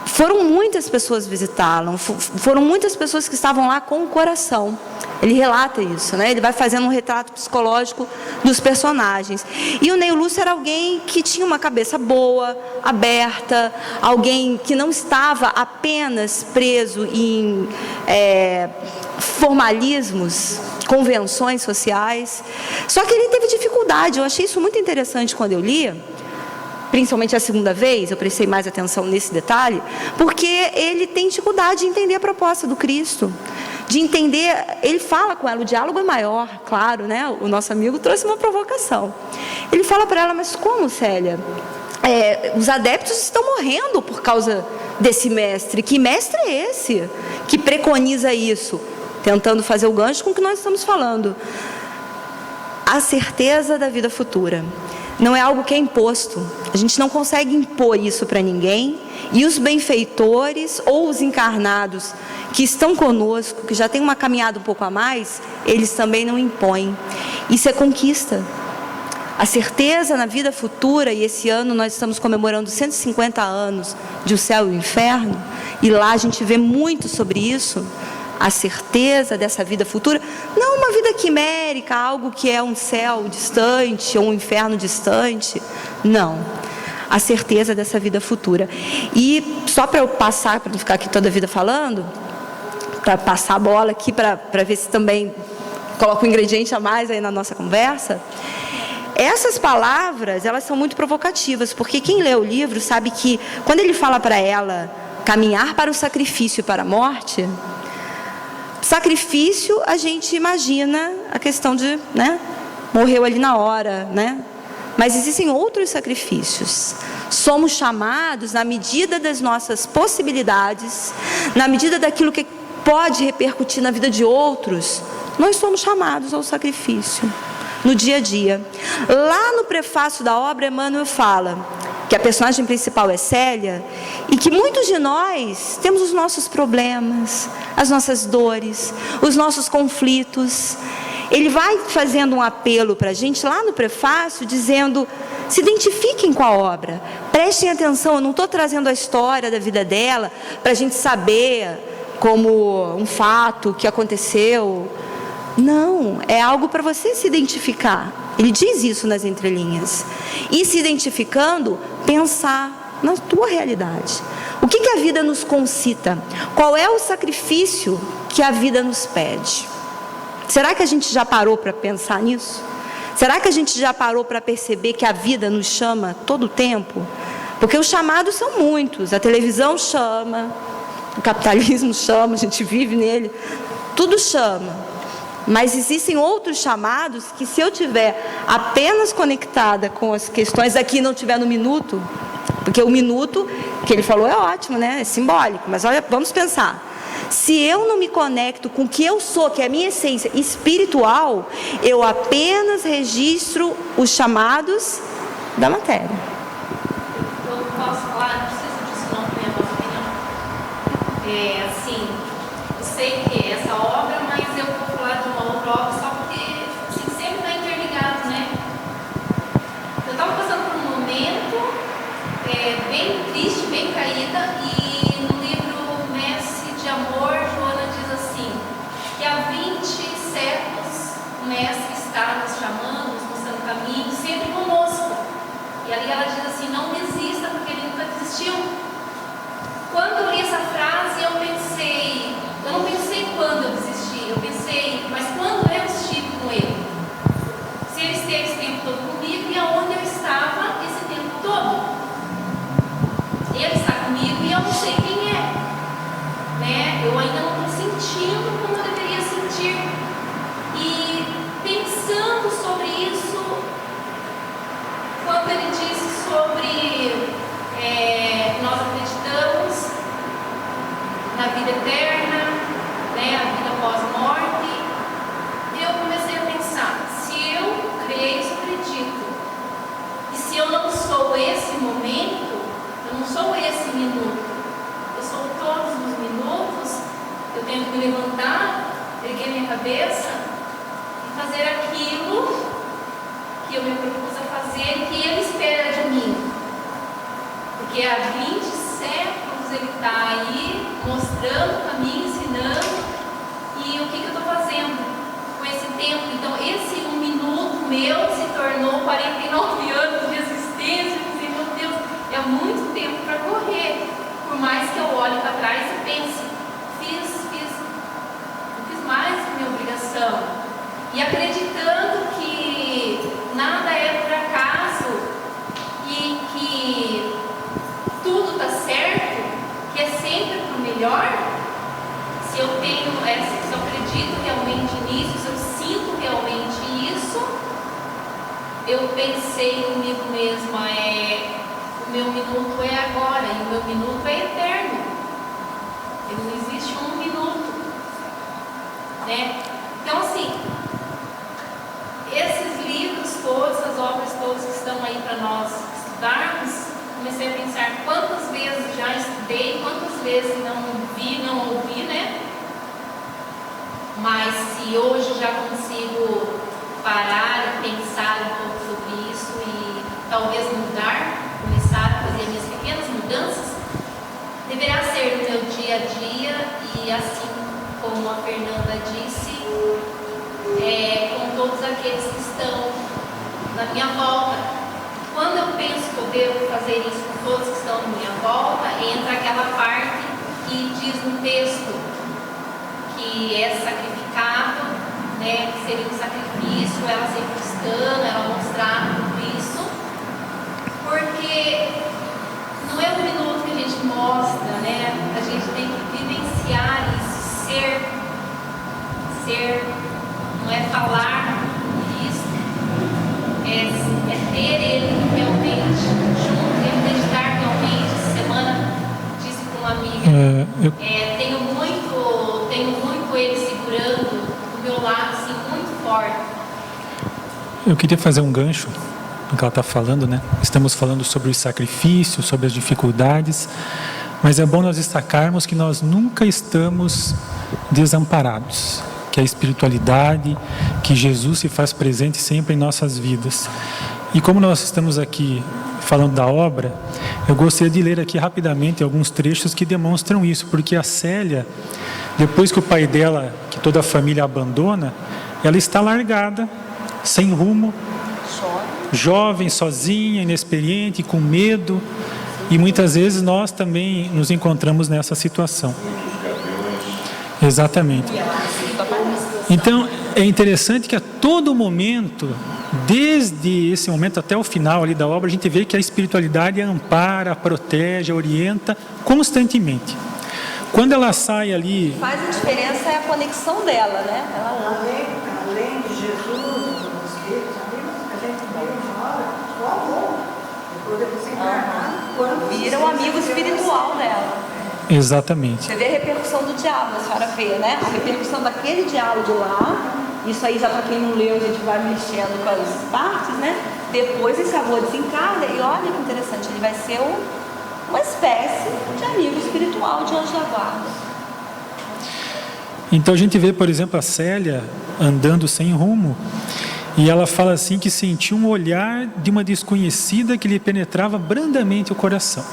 foram muitas pessoas visitá-lo, foram muitas pessoas que estavam lá com o coração. Ele relata isso, né? Ele vai fazendo um retrato psicológico dos personagens. E o Neio Lúcio era alguém que tinha uma cabeça boa, aberta, alguém que não estava apenas preso em formalismos, convenções sociais. Só que ele teve dificuldade. Eu achei isso muito interessante quando eu li. Principalmente a segunda vez, eu prestei mais atenção nesse detalhe, porque ele tem dificuldade de entender a proposta do Cristo, de entender, ele fala com ela, o diálogo é maior, claro, né? O nosso amigo trouxe uma provocação. Ele fala para ela, mas como, Célia? Os adeptos estão morrendo por causa desse mestre. Que mestre é esse que preconiza isso? Tentando fazer o gancho com o que nós estamos falando. A certeza da vida futura. Não é algo que é imposto. A gente não consegue impor isso para ninguém. E os benfeitores ou os encarnados que estão conosco, que já têm uma caminhada um pouco a mais, eles também não impõem. Isso é conquista. a certeza na vida futura, e esse ano nós estamos comemorando 150 anos de O Céu e o Inferno, e lá a gente vê muito sobre isso, a certeza dessa vida futura, não uma vida quimérica, algo que é um céu distante ou um inferno distante, não, a certeza dessa vida futura. E só para eu passar, para não ficar aqui toda a vida falando, para passar a bola aqui, para ver se também coloco um ingrediente a mais aí na nossa conversa, essas palavras, elas são muito provocativas, porque quem lê o livro sabe que quando ele fala para ela caminhar para o sacrifício e para a morte, sacrifício a gente imagina a questão de, né, morreu ali na hora, né? Mas existem outros sacrifícios. Somos chamados, na medida das nossas possibilidades, na medida daquilo que pode repercutir na vida de outros, nós somos chamados ao sacrifício, no dia a dia. Lá no prefácio da obra, Emmanuel fala que a personagem principal é Célia e que muitos de nós temos os nossos problemas, as nossas dores, os nossos conflitos. Ele vai fazendo um apelo para a gente lá no prefácio, dizendo: se identifiquem com a obra, prestem atenção. Eu não estou trazendo a história da vida dela para a gente saber como um fato que aconteceu. Não, é algo para você se identificar. Ele diz isso nas entrelinhas. E se identificando, pensar na tua realidade. O que a vida nos concita? Qual é o sacrifício que a vida nos pede? Será que a gente já parou para pensar nisso? Será que a gente já parou para perceber que a vida nos chama todo o tempo? Porque os chamados são muitos. A televisão chama, o capitalismo chama, a gente vive nele. Tudo chama. Mas existem outros chamados que, se eu tiver apenas conectada com as questões aqui, não tiver no minuto, porque o minuto que ele falou é ótimo, né? É simbólico, mas olha, vamos pensar. Se eu não me conecto com o que eu sou, que é a minha essência espiritual, eu apenas registro os chamados da matéria. Eu posso falar, não preciso disso não, minha opinião. Assim, eu sei que essa obra, mas eu vou falar de uma outra obra só porque assim, sempre está interligado, né? Eu estava passando por um momento bem triste, bem caída, e no livro Mestre de Amor, Joana diz assim, que há 20 séculos o Mestre está nos chamando, nos mostrando o caminho, sempre conosco. E ali ela diz assim, não desista, porque ele nunca desistiu. Quando eu li essa frase, eu não pensei quando eu desisti, eu pensei, mas quando eu estive com ele? Se ele esteve esse tempo todo comigo, e aonde eu estava esse tempo todo? Ele está comigo e eu não sei quem é, né? Eu ainda não estou sentindo como eu deveria sentir. E pensando sobre isso, quando ele disse sobre nós acreditamos na vida eterna, né, a vida pós-morte, eu comecei a pensar, se eu creio, se eu acredito, e se eu não sou esse momento, eu não sou esse minuto, eu sou todos os minutos, eu tenho que me levantar, erguer minha cabeça e fazer aquilo que eu me propus a fazer, que ele espera de mim. Porque há 20 séculos ele está aí mostrando o caminho, ensinando, e o que eu estou fazendo com esse tempo? Então esse 1 minuto meu se tornou 49 anos de existência. Eu pensei, meu Deus, é muito tempo para correr, por mais que eu olhe para trás e pense, fiz mais que minha obrigação, e acreditando que nada é por acaso e que tudo está certo, que é sempre para o melhor. Se eu tenho, se eu acredito realmente nisso, se eu sinto realmente isso, eu pensei comigo mesma, o meu minuto é agora, e o meu minuto é eterno. Não existe um minuto, né? Então, assim, esses livros todos, as obras todas que estão aí para nós estudarmos, comecei a pensar quantas vezes já estudei, quantas vezes não vi, não ouvi, né? Mas se hoje já consigo parar e pensar um pouco sobre talvez mudar, começar a fazer minhas pequenas mudanças, deverá ser no meu dia a dia e assim como a Fernanda disse, com todos aqueles que estão na minha volta. Quando eu penso que eu devo fazer isso com todos que estão na minha volta, entra aquela parte que diz no texto que é sacrificado, né, que seria um sacrifício, ela ser cristã, ela mostrar tudo isso, porque não é um minuto que a gente mostra, né, a gente tem que vivenciar isso, ser, não é falar isso, é ter ele realmente junto, é acreditar realmente. Essa semana disse com uma amiga, tenho muito ele segurando do meu lado, assim, muito forte. Eu queria fazer um gancho no que ela está falando, né? Estamos falando sobre os sacrifícios, sobre as dificuldades, mas é bom nós destacarmos que nós nunca estamos desamparados, que a espiritualidade, que Jesus se faz presente sempre em nossas vidas. E como nós estamos aqui falando da obra, eu gostaria de ler aqui rapidamente alguns trechos que demonstram isso, porque a Célia, depois que o pai dela, que toda a família abandona, ela está largada, sem rumo, jovem, sozinha, inexperiente, com medo, e muitas vezes nós também nos encontramos nessa situação. Exatamente. Então, é interessante que a todo momento, desde esse momento até o final ali da obra, a gente vê que a espiritualidade ampara, protege, orienta constantemente. Quando ela sai ali... Faz a diferença é a conexão dela, né? Além de Jesus, os espíritos, a gente ignora o amor. Depois de você encarnar, vira um amigo espiritual dela. Exatamente. Você vê a repercussão do diálogo, a senhora vê, né? A repercussão daquele diálogo lá, isso aí já para quem não leu, a gente vai mexendo com as partes, né? Depois esse avô desencarna e olha que interessante, ele vai ser uma espécie de amigo espiritual de anjo da guarda. Então a gente vê, por exemplo, a Célia andando sem rumo, e ela fala assim que sentiu um olhar de uma desconhecida que lhe penetrava brandamente o coração.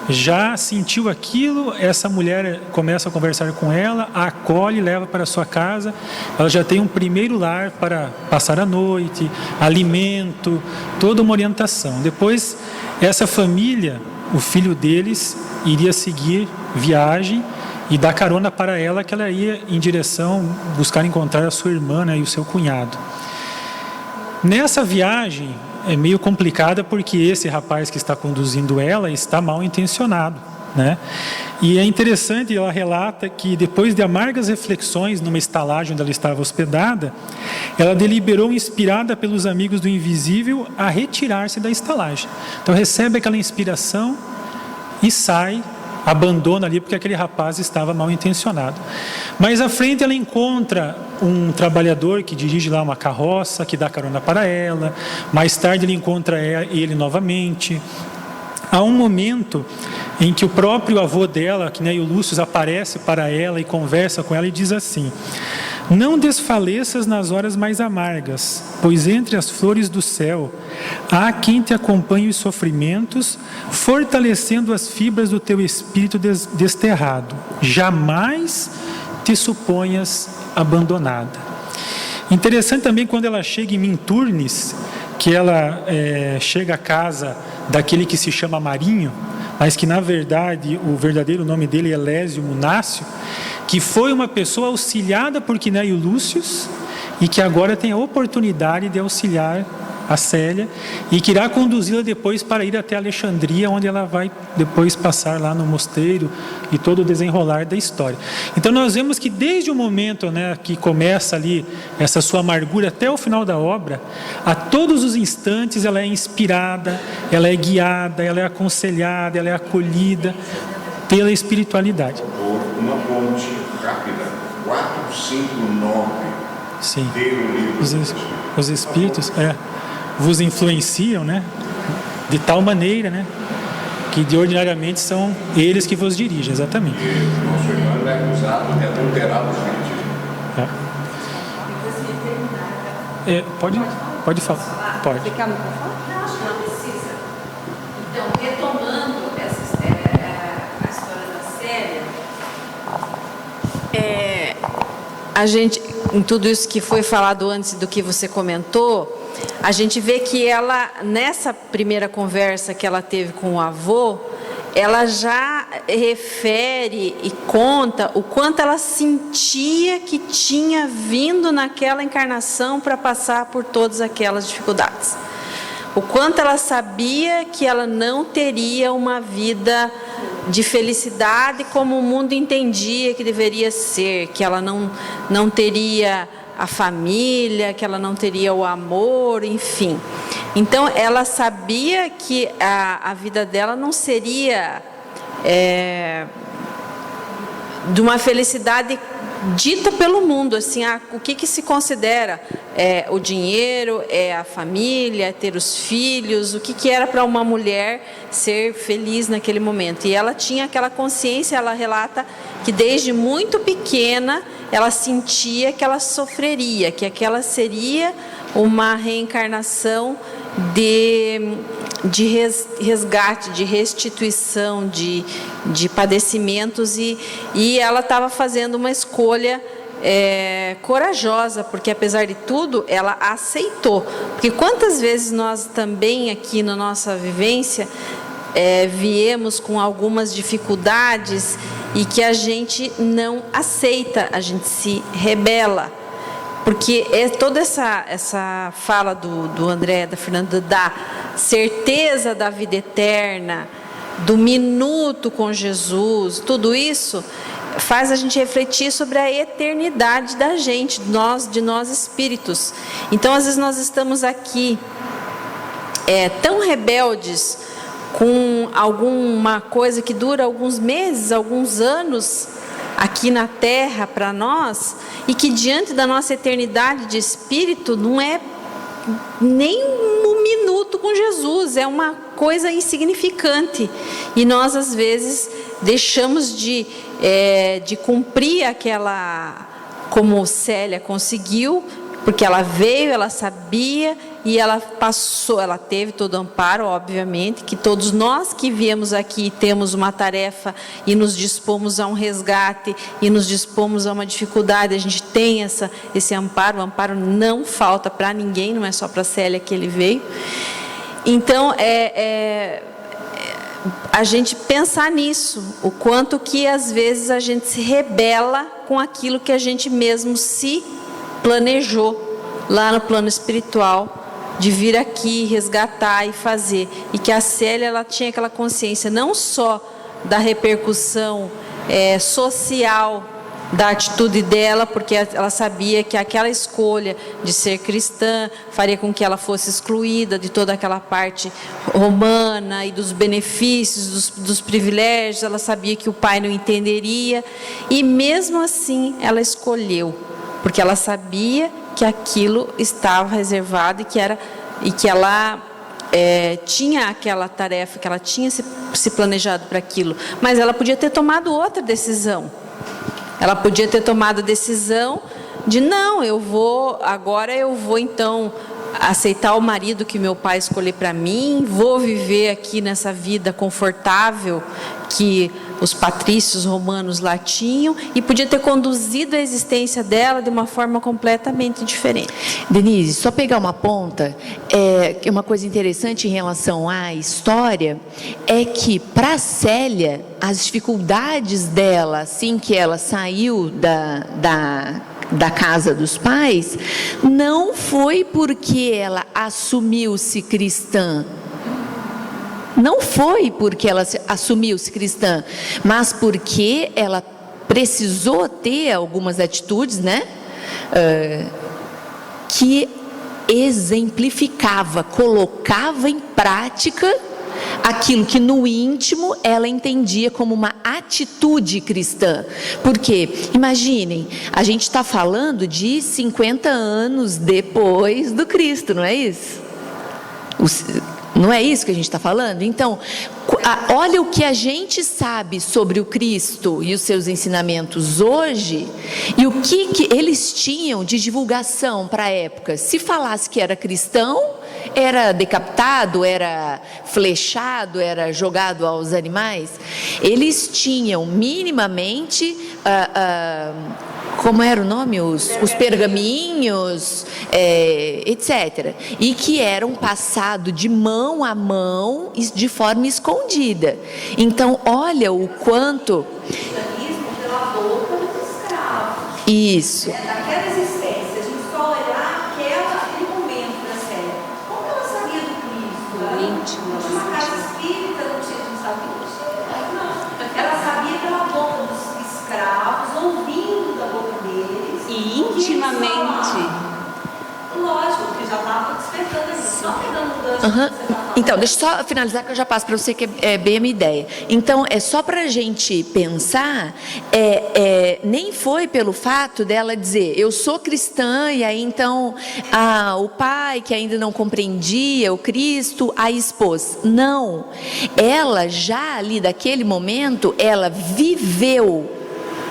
Já sentiu aquilo, essa mulher começa a conversar com ela, a acolhe, leva para a sua casa, ela já tem um primeiro lar para passar a noite, alimento, toda uma orientação. Depois, essa família, o filho deles, iria seguir viagem e dar carona para ela, que ela ia em direção, buscar encontrar a sua irmã, né, e o seu cunhado. Nessa viagem, é meio complicada porque esse rapaz que está conduzindo ela está mal intencionado, né? E é interessante, ela relata que depois de amargas reflexões numa estalagem onde ela estava hospedada, ela deliberou, inspirada pelos amigos do invisível, a retirar-se da estalagem. Então recebe aquela inspiração e sai, abandona ali porque aquele rapaz estava mal intencionado. Mais à frente ela encontra um trabalhador que dirige lá uma carroça, que dá carona para ela. Mais tarde ele encontra ele novamente. Há um momento em que o próprio avô dela, que nem o Lúcio, aparece para ela e conversa com ela e diz assim: não desfaleças nas horas mais amargas, pois entre as flores do céu há quem te acompanhe os sofrimentos, fortalecendo as fibras do teu espírito desterrado. Jamais te suponhas abandonada. Interessante também quando ela chega em Minturnes, que ela chega à casa daquele que se chama Marinho, mas que na verdade o verdadeiro nome dele é Elésio Munácio, que foi uma pessoa auxiliada por Quinéio Lúcius e que agora tem a oportunidade de auxiliar a Célia e que irá conduzi-la depois para ir até Alexandria, onde ela vai depois passar lá no mosteiro e todo o desenrolar da história. Então nós vemos que desde o momento, né, que começa ali essa sua amargura até o final da obra, a todos os instantes ela é inspirada, ela é guiada, ela é aconselhada, ela é acolhida pela espiritualidade. Uma ponte rápida, 459. Sim. Os espíritos vos influenciam, né? De tal maneira, né? Que de ordinariamente são eles que vos dirigem, exatamente. E o nosso irmão é acusado de adulterar o espiritismo. Pode falar. Pode. Você quer o microfone? a gente, em tudo isso que foi falado antes do que você comentou, a gente vê que ela, nessa primeira conversa que ela teve com o avô, ela já refere e conta o quanto ela sentia que tinha vindo naquela encarnação para passar por todas aquelas dificuldades. O quanto ela sabia que ela não teria uma vida de felicidade como o mundo entendia que deveria ser, que ela não teria a família, que ela não teria o amor, enfim. Então, ela sabia que a vida dela não seria de uma felicidade dita pelo mundo, assim, o que se considera o dinheiro, a família, ter os filhos, o que era para uma mulher ser feliz naquele momento. E ela tinha aquela consciência, ela relata que desde muito pequena ela sentia que ela sofreria, que aquela seria uma reencarnação de resgate, de restituição, de padecimentos, e ela estava fazendo uma escolha corajosa, porque apesar de tudo ela aceitou. Porque quantas vezes nós também aqui na nossa vivência viemos com algumas dificuldades e que a gente não aceita, a gente se rebela. Porque toda essa fala do André, da Fernanda, da certeza da vida eterna, do minuto com Jesus, tudo isso faz a gente refletir sobre a eternidade da gente, de nós espíritos. Então, às vezes nós estamos aqui tão rebeldes com alguma coisa que dura alguns meses, alguns anos aqui na Terra para nós, e que diante da nossa eternidade de espírito não é nem um minuto com Jesus, é uma coisa insignificante. E nós às vezes deixamos de cumprir aquela, como Célia conseguiu, porque ela veio, ela sabia e ela passou, ela teve todo o amparo, obviamente, que todos nós que viemos aqui temos uma tarefa e nos dispomos a um resgate e nos dispomos a uma dificuldade, a gente tem esse amparo, o amparo não falta para ninguém, não é só para a Célia que ele veio. Então, a gente pensar nisso, o quanto que às vezes a gente se rebela com aquilo que a gente mesmo se planejou lá no plano espiritual, de vir aqui resgatar e fazer. E que a Célia, ela tinha aquela consciência não só da repercussão social da atitude dela, porque ela sabia que aquela escolha de ser cristã faria com que ela fosse excluída de toda aquela parte romana e dos benefícios, dos privilégios. Ela sabia que o pai não entenderia, e mesmo assim ela escolheu, porque ela sabia que aquilo estava reservado e que ela tinha aquela tarefa, que ela tinha se planejado para aquilo. Mas ela podia ter tomado outra decisão. Ela podia ter tomado a decisão de não, agora eu vou então aceitar o marido que meu pai escolheu para mim, vou viver aqui nessa vida confortável que os patrícios romanos lá tinham, e podia ter conduzido a existência dela de uma forma completamente diferente. Denise, só pegar uma ponta, que uma coisa interessante em relação à história é que para Célia as dificuldades dela, assim que ela saiu da casa dos pais, não foi porque ela assumiu-se cristã. Não foi porque ela assumiu-se cristã, mas porque ela precisou ter algumas atitudes, né? Que exemplificava, colocava em prática aquilo que no íntimo ela entendia como uma atitude cristã. Porque, imaginem, a gente está falando de 50 anos depois do Cristo, não é isso? Não é isso que a gente está falando? Então, olha o que a gente sabe sobre o Cristo e os seus ensinamentos hoje, e o que eles tinham de divulgação para a época. Se falasse que era cristão, era decapitado, era flechado, era jogado aos animais. Eles tinham minimamente como era o nome? Os pergaminhos, etc. E que eram passados de mão a mão e de forma escondida. Então, olha o quanto... Pela boca dos escravos. Isso. Daquela existência, a gente só olhar aquele momento da série. Como ela sabia do Cristo? Não tinha uma casa espírita, não sabia. Ela sabia pela boca dos escravos, ouvindo da boca deles. E intimamente. Lógico, que já estava despertando isso. Só pegando o gancho que você está falando. Então, deixa eu só finalizar que eu já passo para você, que é bem a minha ideia. Então, é só para a gente pensar, nem foi pelo fato dela dizer, eu sou cristã, e aí então o pai que ainda não compreendia o Cristo a expôs. Não, ela já ali daquele momento, ela viveu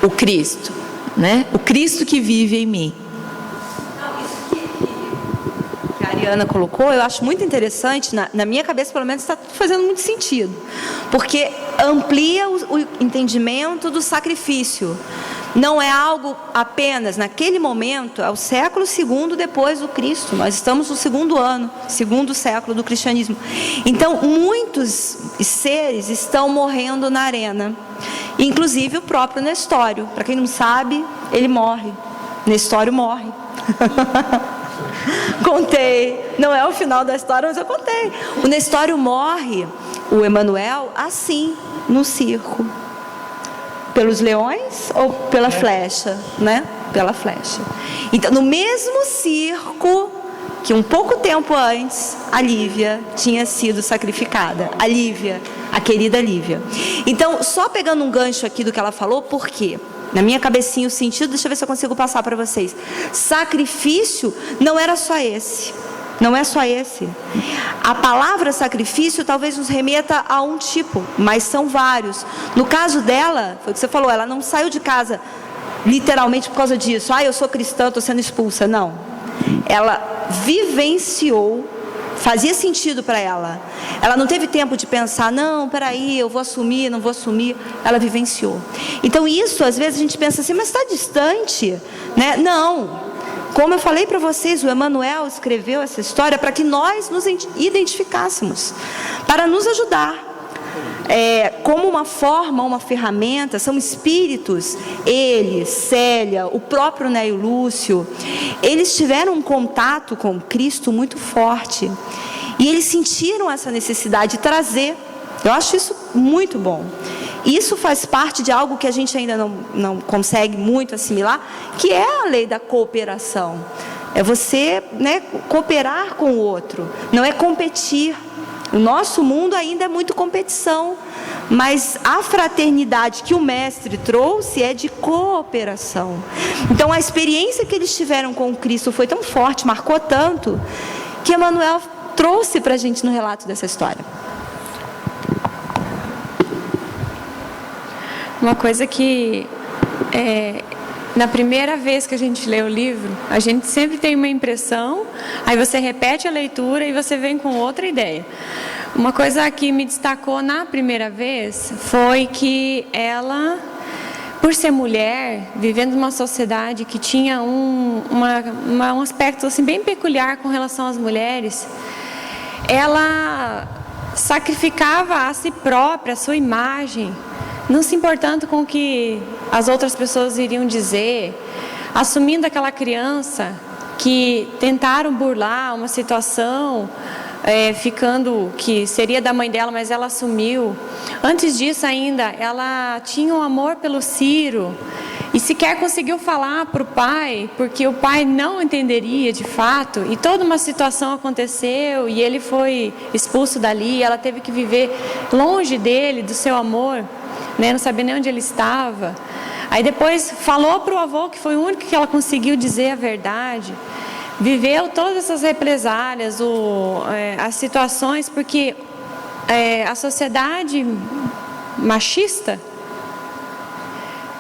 o Cristo, né? O Cristo que vive em mim. A Ariana colocou, eu acho muito interessante, na minha cabeça pelo menos está fazendo muito sentido, porque amplia o entendimento do sacrifício. Não é algo apenas naquele momento, é o século II depois do Cristo, nós estamos no segundo século do cristianismo. Então muitos seres estão morrendo na arena, inclusive o próprio Nestório. Para quem não sabe, ele morre, Nestório morre. Contei, não é o final da história, mas eu contei. O Nestório morre, o Emanuel, assim, no circo. Pelos leões ou pela flecha, né? Pela flecha. Então, no mesmo circo que um pouco tempo antes, a Lívia tinha sido sacrificada. A Lívia, a querida Lívia. Então, só pegando um gancho aqui do que ela falou, por quê? Na minha cabecinha o sentido, deixa eu ver se eu consigo passar para vocês. Sacrifício não era só esse. Não é só esse. A palavra sacrifício talvez nos remeta a um tipo, mas são vários. No caso dela, foi o que você falou, ela não saiu de casa literalmente por causa disso. Eu sou cristã, estou sendo expulsa. Não. Ela vivenciou, fazia sentido para ela. Ela não teve tempo de pensar, não, peraí, eu vou assumir, não vou assumir. Ela vivenciou. Então isso, às vezes a gente pensa assim, mas está distante, né? Não. Como eu falei para vocês, o Emanuel escreveu essa história para que nós nos identificássemos, para nos ajudar. Como uma forma, uma ferramenta, são espíritos, ele, Célia, o próprio Neio Lúcio, eles tiveram um contato com Cristo muito forte, e eles sentiram essa necessidade de trazer. Eu acho isso muito bom. Isso faz parte de algo que a gente ainda não consegue muito assimilar, que é a lei da cooperação. É você, né, cooperar com o outro, não é competir. O nosso mundo ainda é muito competição, mas a fraternidade que o mestre trouxe é de cooperação. Então a experiência que eles tiveram com o Cristo foi tão forte, marcou tanto, que Emanuel trouxe para a gente no relato dessa história. Uma coisa que, na primeira vez que a gente lê o livro, a gente sempre tem uma impressão, aí você repete a leitura e você vem com outra ideia. Uma coisa que me destacou na primeira vez foi que ela, por ser mulher, vivendo numa sociedade que tinha um aspecto assim, bem peculiar com relação às mulheres, ela sacrificava a si própria, a sua imagem, não se importando com o que as outras pessoas iriam dizer, assumindo aquela criança que tentaram burlar uma situação, ficando que seria da mãe dela, mas ela assumiu. Antes disso ainda, ela tinha um amor pelo Ciro e sequer conseguiu falar para o pai, porque o pai não entenderia de fato, e toda uma situação aconteceu e ele foi expulso dali, ela teve que viver longe dele, do seu amor, né? Não sabia nem onde ele estava. Aí depois falou para o avô, que foi o único que ela conseguiu dizer a verdade. Viveu todas essas represálias, as situações, porque a sociedade machista,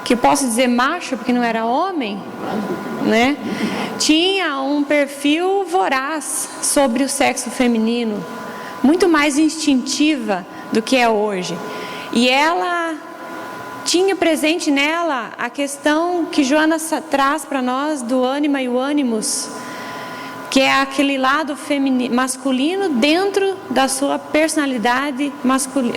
que eu posso dizer macho, porque não era homem, né? Tinha um perfil voraz sobre o sexo feminino, muito mais instintiva do que é hoje. E ela tinha presente nela a questão que Joana traz para nós do ânima e o ânimos, que é aquele lado masculino dentro da sua personalidade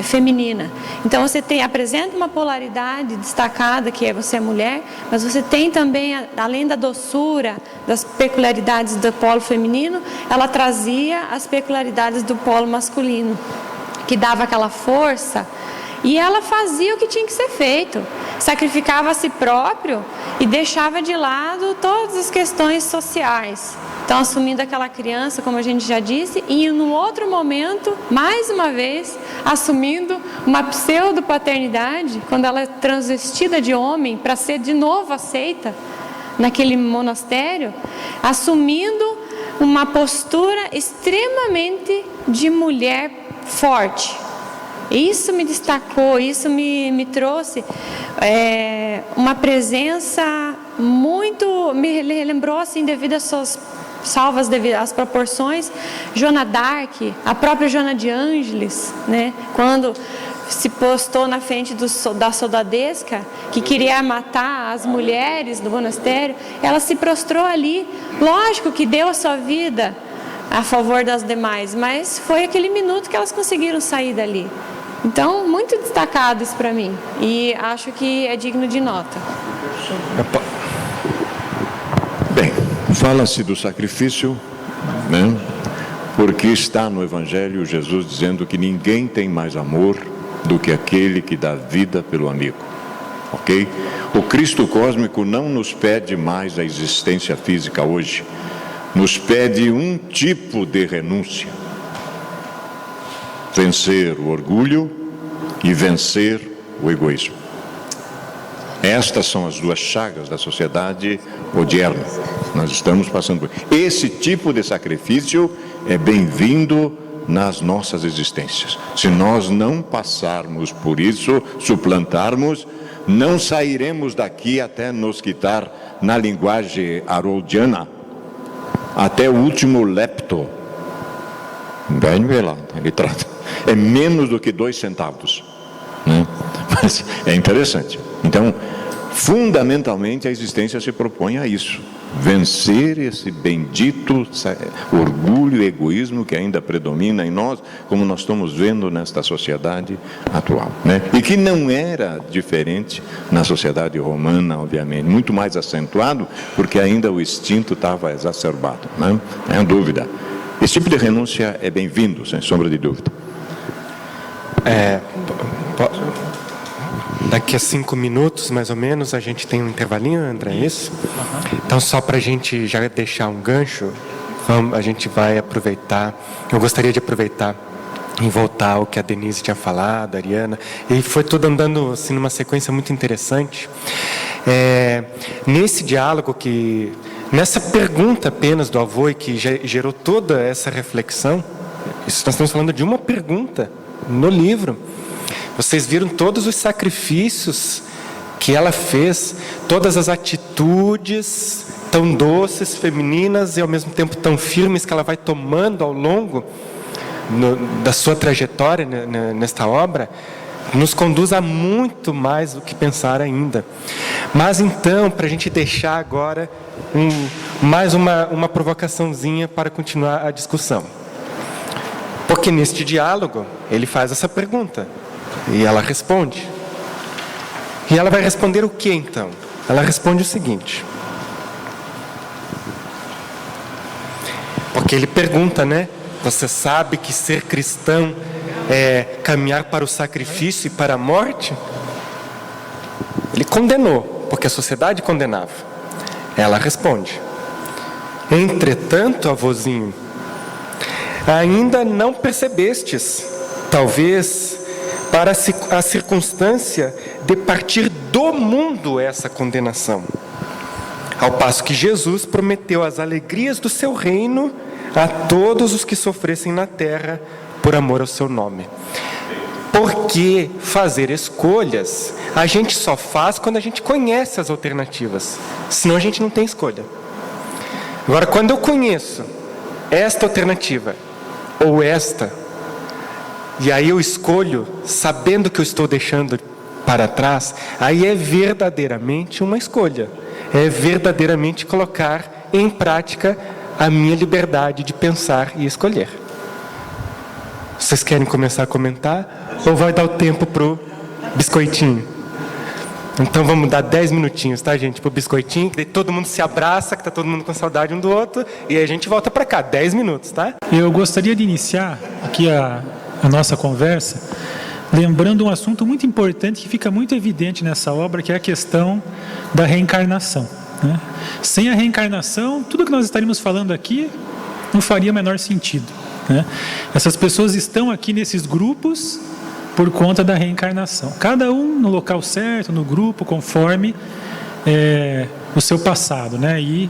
feminina. Então você apresenta uma polaridade destacada, que é você é mulher, mas você tem também, além da doçura, das peculiaridades do polo feminino, ela trazia as peculiaridades do polo masculino, que dava aquela força. E ela fazia o que tinha que ser feito, sacrificava a si próprio e deixava de lado todas as questões sociais. Então, assumindo aquela criança, como a gente já disse, e no outro momento, mais uma vez, assumindo uma pseudo-paternidade, quando ela é transvestida de homem para ser de novo aceita naquele monastério, assumindo uma postura extremamente de mulher forte. Isso me destacou, isso me trouxe uma presença muito, me lembrou assim, devido às suas salvas, devido às proporções, Joana d'Arc, a própria Joana de Ângeles, né? Quando se postou na frente da soldadesca, que queria matar as mulheres do monastério, ela se prostrou ali, lógico que deu a sua vida a favor das demais, mas foi aquele minuto que elas conseguiram sair dali. Então, muito destacado isso para mim, e acho que é digno de nota. Bem, fala-se do sacrifício, né? Porque está no Evangelho Jesus dizendo que ninguém tem mais amor do que aquele que dá vida pelo amigo, ok? O Cristo cósmico não nos pede mais a existência física hoje, nos pede um tipo de renúncia: vencer o orgulho e vencer o egoísmo. Estas são as duas chagas da sociedade moderna. Nós estamos passando por esse tipo de sacrifício. É bem-vindo nas nossas existências. Se nós não passarmos por isso, suplantarmos, não sairemos daqui até nos quitar, na linguagem haroldiana, até o último lepto. Bem, vê lá, ele trata. É menos do que 2 centavos, né? Mas é interessante. Então, fundamentalmente, a existência se propõe a isso: vencer esse bendito orgulho e egoísmo que ainda predomina em nós, como nós estamos vendo nesta sociedade atual, né? E que não era diferente na sociedade romana, obviamente, muito mais acentuado, porque ainda o instinto estava exacerbado, né? Não é dúvida. Esse tipo de renúncia é bem-vindo, sem sombra de dúvida. Daqui a 5 minutos, mais ou menos, a gente tem um intervalinho, André, é isso? Então, só para a gente já deixar um gancho, a gente vai aproveitar, eu gostaria de aproveitar e voltar ao que a Denise tinha falado, a Ariana, e foi tudo andando assim, numa sequência muito interessante. Nesse diálogo nessa pergunta apenas do avô, e que gerou toda essa reflexão, isso nós estamos falando de uma pergunta no livro. Vocês viram todos os sacrifícios que ela fez, todas as atitudes tão doces, femininas e ao mesmo tempo tão firmes que ela vai tomando ao longo da sua trajetória nesta obra, nos conduz a muito mais do que pensar ainda. Mas então, para a gente deixar agora mais uma provocaçãozinha para continuar a discussão. Porque neste diálogo, ele faz essa pergunta, e ela responde. E ela vai responder o que então? Ela responde o seguinte. Porque ele pergunta, né? Você sabe que ser cristão é caminhar para o sacrifício e para a morte? Ele condenou, porque a sociedade condenava. Ela responde: entretanto, avôzinho, ainda não percebestes, talvez, para a circunstância de partir do mundo essa condenação, ao passo que Jesus prometeu as alegrias do seu reino a todos os que sofressem na terra por amor ao seu nome. Porque fazer escolhas a gente só faz quando a gente conhece as alternativas, senão a gente não tem escolha. Agora, quando eu conheço esta alternativa ou esta, e aí eu escolho sabendo que eu estou deixando para trás, aí é verdadeiramente uma escolha. É verdadeiramente colocar em prática a minha liberdade de pensar e escolher. Vocês querem começar a comentar? Ou vai dar o tempo pro biscoitinho? Então vamos dar 10 minutinhos, tá, gente? Pro biscoitinho, que daí todo mundo se abraça, que tá todo mundo com saudade um do outro, e aí a gente volta para cá, 10 minutos, tá? Eu gostaria de iniciar aqui a nossa conversa lembrando um assunto muito importante que fica muito evidente nessa obra, que é a questão da reencarnação, né? Sem a reencarnação, tudo que nós estaríamos falando aqui não faria o menor sentido, né? Essas pessoas estão aqui nesses grupos por conta da reencarnação. Cada um no local certo, no grupo, conforme o seu passado, né? E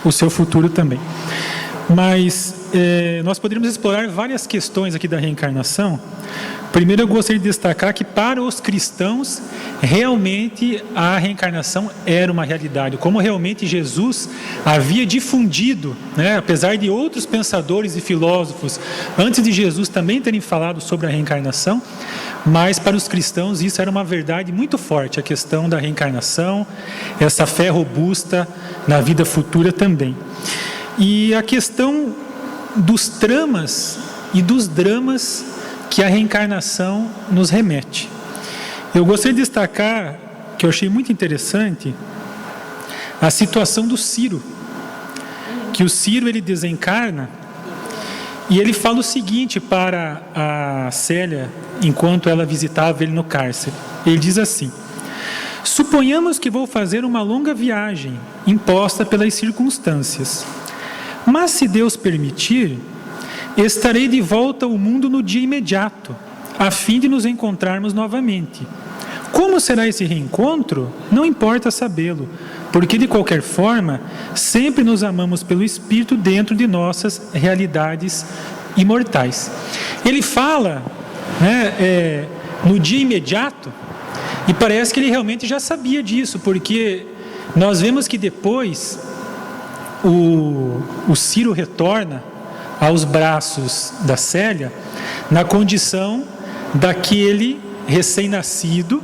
o seu futuro também. Mas nós poderíamos explorar várias questões aqui da reencarnação. Primeiro, eu gostaria de destacar que para os cristãos, realmente a reencarnação era uma realidade. Como realmente Jesus havia difundido, né, apesar de outros pensadores e filósofos, antes de Jesus também terem falado sobre a reencarnação, mas para os cristãos isso era uma verdade muito forte, a questão da reencarnação, essa fé robusta na vida futura também. E a questão dos tramas e dos dramas que a reencarnação nos remete. Eu gostaria de destacar, que eu achei muito interessante, a situação do Ciro. Que o Ciro, ele desencarna e ele fala o seguinte para a Célia, enquanto ela visitava ele no cárcere. Ele diz assim: suponhamos que vou fazer uma longa viagem, imposta pelas circunstâncias. Mas se Deus permitir, estarei de volta ao mundo no dia imediato, a fim de nos encontrarmos novamente. Como será esse reencontro? Não importa sabê-lo, porque de qualquer forma, sempre nos amamos pelo Espírito dentro de nossas realidades imortais. Ele fala, né, no dia imediato, e parece que ele realmente já sabia disso, porque nós vemos que depois o Ciro retorna aos braços da Célia, na condição daquele recém-nascido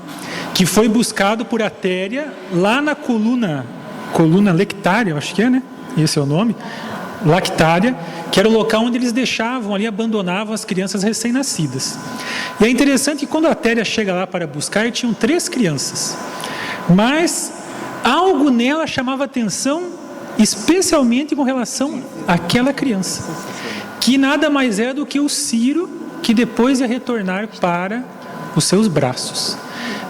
que foi buscado por Atéria lá na coluna Lectária, eu acho que é, né? Esse é o nome, Lactária, que era o local onde eles deixavam ali, abandonavam as crianças recém-nascidas. E é interessante que quando a Atéria chega lá para buscar, tinham 3 crianças, mas algo nela chamava atenção, especialmente com relação àquela criança, que nada mais é do que o Ciro, que depois ia retornar para os seus braços.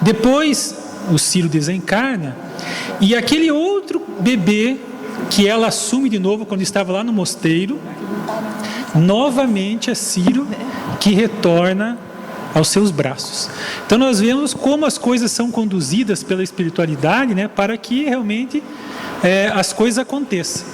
Depois, o Ciro desencarna, e aquele outro bebê que ela assume de novo quando estava lá no mosteiro, novamente é Ciro que retorna aos seus braços. Então nós vemos como as coisas são conduzidas pela espiritualidade, né, para que realmente as coisas aconteçam.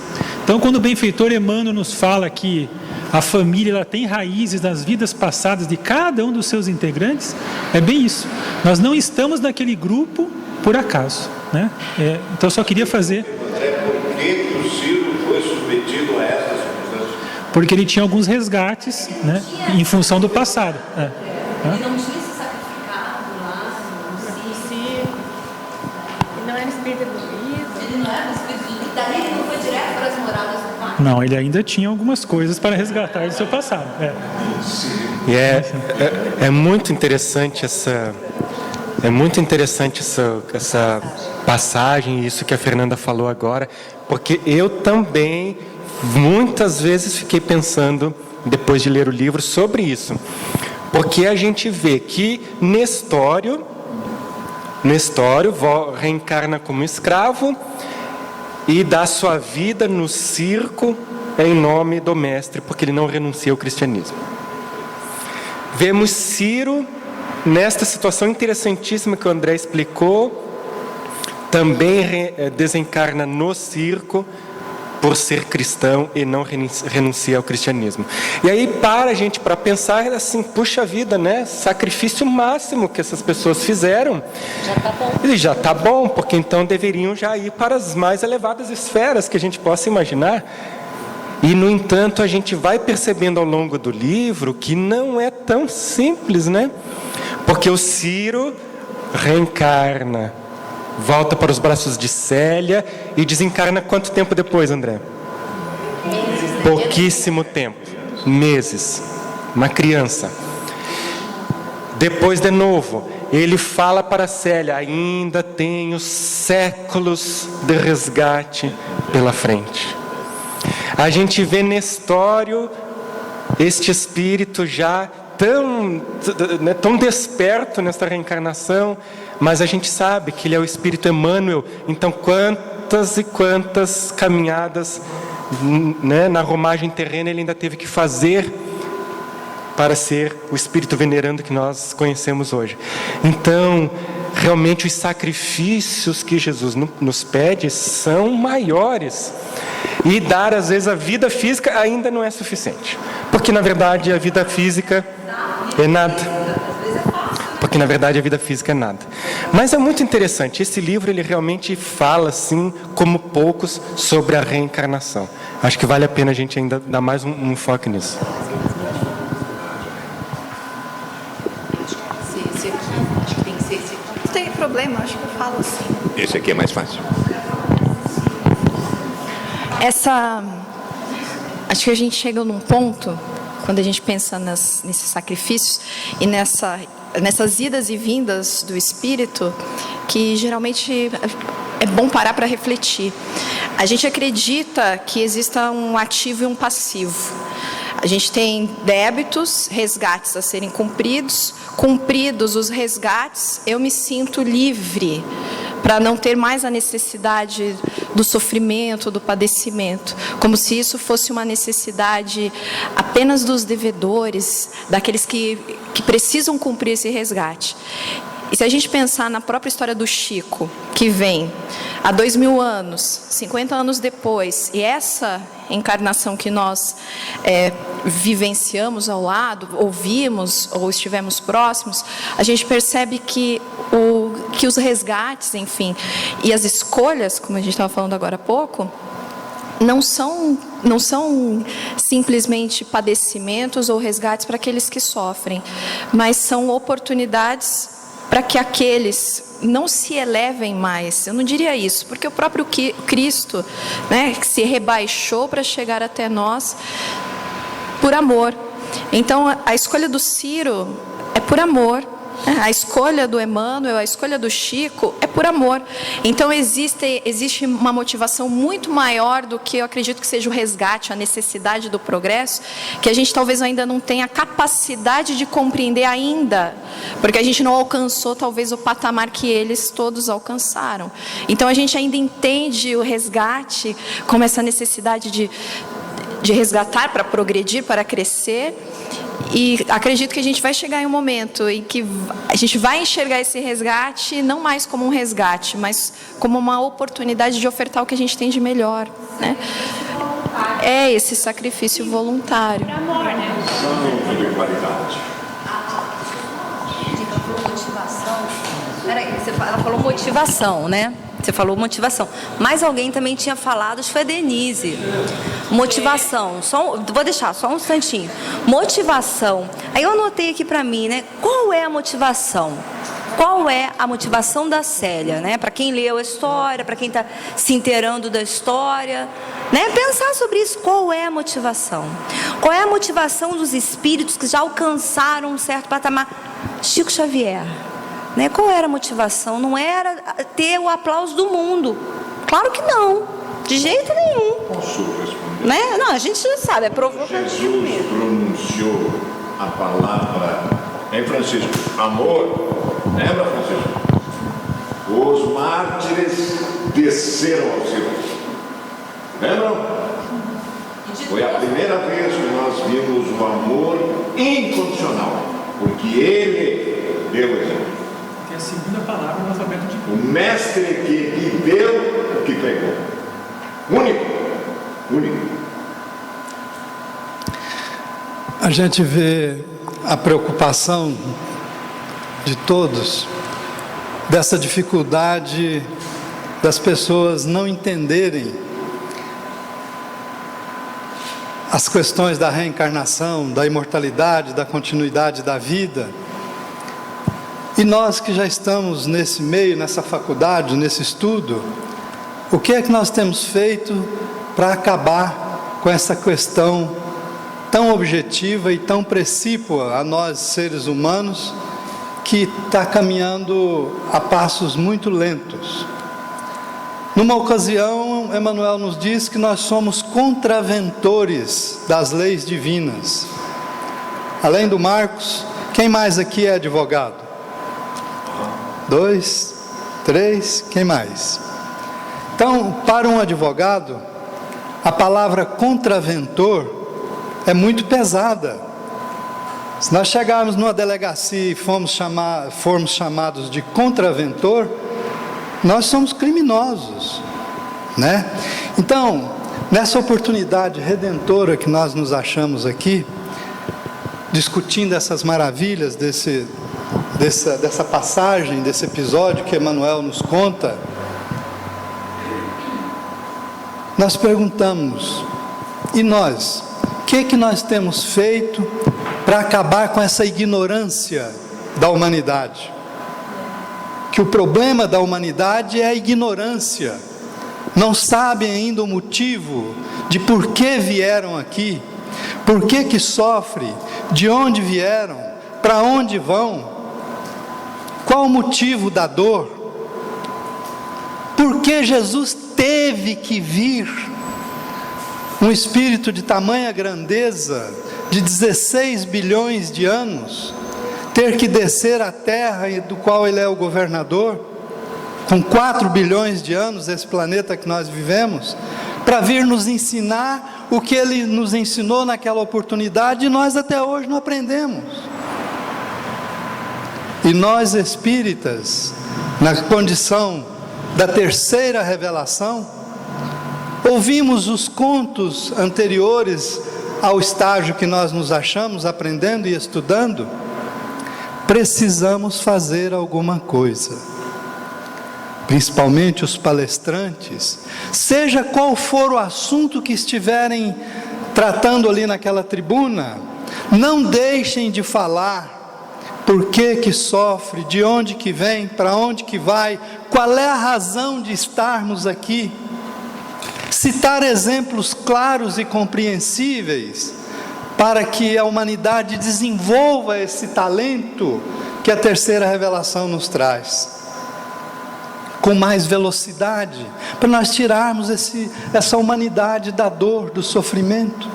Então, quando o benfeitor Emmanuel nos fala que a família ela tem raízes nas vidas passadas de cada um dos seus integrantes, é bem isso. Nós não estamos naquele grupo por acaso, né? Então, eu só queria fazer... Por que o Ciro foi submetido a essas circunstâncias? Porque ele tinha alguns resgates, né, em função do passado. Ele não tinha se sacrificado lá no Ciro. Ele não era espírito evoluído. Ele não era espírito evoluído. Daí ele não foi direto para as moradas do pai. Não, ele ainda tinha algumas coisas para resgatar do seu passado. E é muito interessante essa passagem, isso que a Fernanda falou agora, porque eu também muitas vezes fiquei pensando, depois de ler o livro, sobre isso. Porque a gente vê que Nestório reencarna como escravo e dá sua vida no circo em nome do mestre, porque ele não renuncia ao cristianismo. Vemos Ciro nesta situação interessantíssima que o André explicou, também desencarna no circo por ser cristão e não renuncia ao cristianismo. E aí para a gente para pensar assim, puxa vida, né? Sacrifício máximo que essas pessoas fizeram. Já está bom. E já está bom, porque então deveriam já ir para as mais elevadas esferas que a gente possa imaginar. E no entanto a gente vai percebendo ao longo do livro que não é tão simples, né? Porque o Ciro reencarna, volta para os braços de Célia e desencarna quanto tempo depois, André? Pouquíssimo tempo, meses, uma criança. Depois, de novo, ele fala para Célia: ainda tenho séculos de resgate pela frente. A gente vê Nestório, este espírito já tão desperto nesta reencarnação, mas a gente sabe que ele é o espírito Emmanuel. Então, quantas e quantas caminhadas, né, na romagem terrena ele ainda teve que fazer para ser o espírito venerando que nós conhecemos hoje. Então, realmente os sacrifícios que Jesus nos pede são maiores. E dar, às vezes, a vida física ainda não é suficiente. Porque, na verdade, a vida física é nada. Porque, na verdade, a vida física é nada. Mas é muito interessante. Esse livro, ele realmente fala, assim, como poucos, sobre a reencarnação. Acho que vale a pena a gente ainda dar mais um foco nisso. Esse aqui, acho que tem que ser esse aqui. Não tem problema, acho que eu falo assim. Esse aqui é mais fácil. Acho que a gente chega num ponto, quando a gente pensa nesses sacrifícios e nessas idas e vindas do espírito, que geralmente é bom parar para refletir. A gente acredita que exista um ativo e um passivo. A gente tem débitos, resgates a serem cumpridos. Cumpridos os resgates, eu me sinto livre para não ter mais a necessidade do sofrimento, do padecimento, como se isso fosse uma necessidade apenas dos devedores, daqueles que precisam cumprir esse resgate. E se a gente pensar na própria história do Chico, que vem há 2000 anos, 50 anos depois, e essa encarnação que nós vivenciamos ao lado, ouvimos ou estivemos próximos, a gente percebe que os resgates, enfim, e as escolhas, como a gente estava falando agora há pouco, não são simplesmente padecimentos ou resgates para aqueles que sofrem, mas são oportunidades para que aqueles não se elevem mais. Eu não diria isso, porque o próprio Cristo, né, que se rebaixou para chegar até nós por amor. Então, a escolha do Ciro é por amor. A escolha do Emmanuel, a escolha do Chico é por amor. Então existe uma motivação muito maior do que eu acredito que seja o resgate, a necessidade do progresso, que a gente talvez ainda não tenha capacidade de compreender ainda, porque a gente não alcançou talvez o patamar que eles todos alcançaram. Então a gente ainda entende o resgate como essa necessidade de resgatar para progredir, para crescer. E acredito que a gente vai chegar em um momento em que a gente vai enxergar esse resgate não mais como um resgate, mas como uma oportunidade de ofertar o que a gente tem de melhor, né? É esse sacrifício voluntário. Ela falou motivação, né? Você falou motivação. Mas alguém também tinha falado, acho que foi a Denise. Motivação. Vou deixar só um instantinho. Motivação. Aí eu anotei aqui para mim, né? Qual é a motivação? Qual é a motivação da Célia, né? Para quem leu a história, para quem está se inteirando da história, né? Pensar sobre isso. Qual é a motivação? Qual é a motivação dos espíritos que já alcançaram um certo patamar? Chico Xavier. Né? Qual era a motivação? Não era ter o aplauso do mundo. Claro que não. De jeito nenhum. Posso responder? Né? Não, a gente já sabe, é provocativo Jesus mesmo. pronunciou a palavra em Francisco, amor. Lembra, Francisco? Os mártires desceram ao céu. Lembram? Foi a primeira vez que nós vimos o amor incondicional. Porque ele deu o exemplo. A segunda palavra no alfabeto de o mestre que deu o que pregou. Único. A gente vê a preocupação de todos dessa dificuldade das pessoas não entenderem as questões da reencarnação, da imortalidade, da continuidade da vida. E nós que já estamos nesse meio, nessa faculdade, nesse estudo, o que é que nós temos feito para acabar com essa questão tão objetiva e tão precípua a nós, seres humanos, que está caminhando a passos muito lentos? Numa ocasião, Emmanuel nos diz que nós somos contraventores das leis divinas. Além do Marcos, quem mais aqui é advogado? 2, 3, quem mais? Então, para um advogado, a palavra contraventor é muito pesada. Se nós chegarmos numa delegacia e formos chamados de contraventor, nós somos criminosos, né? Então, nessa oportunidade redentora que nós nos achamos aqui, discutindo essas maravilhas dessa passagem, desse episódio que Emmanuel nos conta, nós perguntamos: e nós? O que nós temos feito para acabar com essa ignorância da humanidade? Que o problema da humanidade é a ignorância. Não sabem ainda o motivo de por que vieram aqui, por que sofrem, de onde vieram, para onde vão, qual o motivo da dor, por que Jesus teve que vir, um espírito de tamanha grandeza, de 16 bilhões de anos, ter que descer à terra do qual ele é o governador, com 4 bilhões de anos, esse planeta que nós vivemos, para vir nos ensinar o que ele nos ensinou naquela oportunidade, e nós até hoje não aprendemos. E nós espíritas, na condição da terceira revelação, ouvimos os contos anteriores ao estágio que nós nos achamos, aprendendo e estudando. Precisamos fazer alguma coisa, principalmente os palestrantes, seja qual for o assunto que estiverem tratando ali naquela tribuna, não deixem de falar por que sofre, de onde que vem, para onde que vai, qual é a razão de estarmos aqui. Citar exemplos claros e compreensíveis para que a humanidade desenvolva esse talento que a terceira revelação nos traz, com mais velocidade, para nós tirarmos essa humanidade da dor, do sofrimento.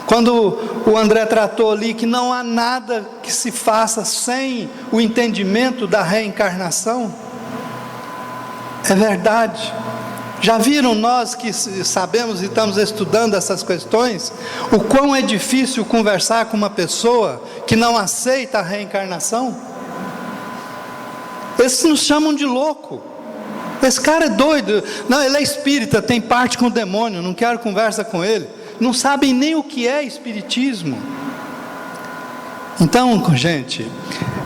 Quando o André tratou ali que não há nada que se faça sem o entendimento da reencarnação, é verdade. Já viram nós que sabemos e estamos estudando essas questões, o quão é difícil conversar com uma pessoa que não aceita a reencarnação? Esses nos chamam de louco. Esse cara é doido. Não, ele é espírita, tem parte com o demônio, não quero conversa com ele. Não sabem nem o que é espiritismo. Então, gente,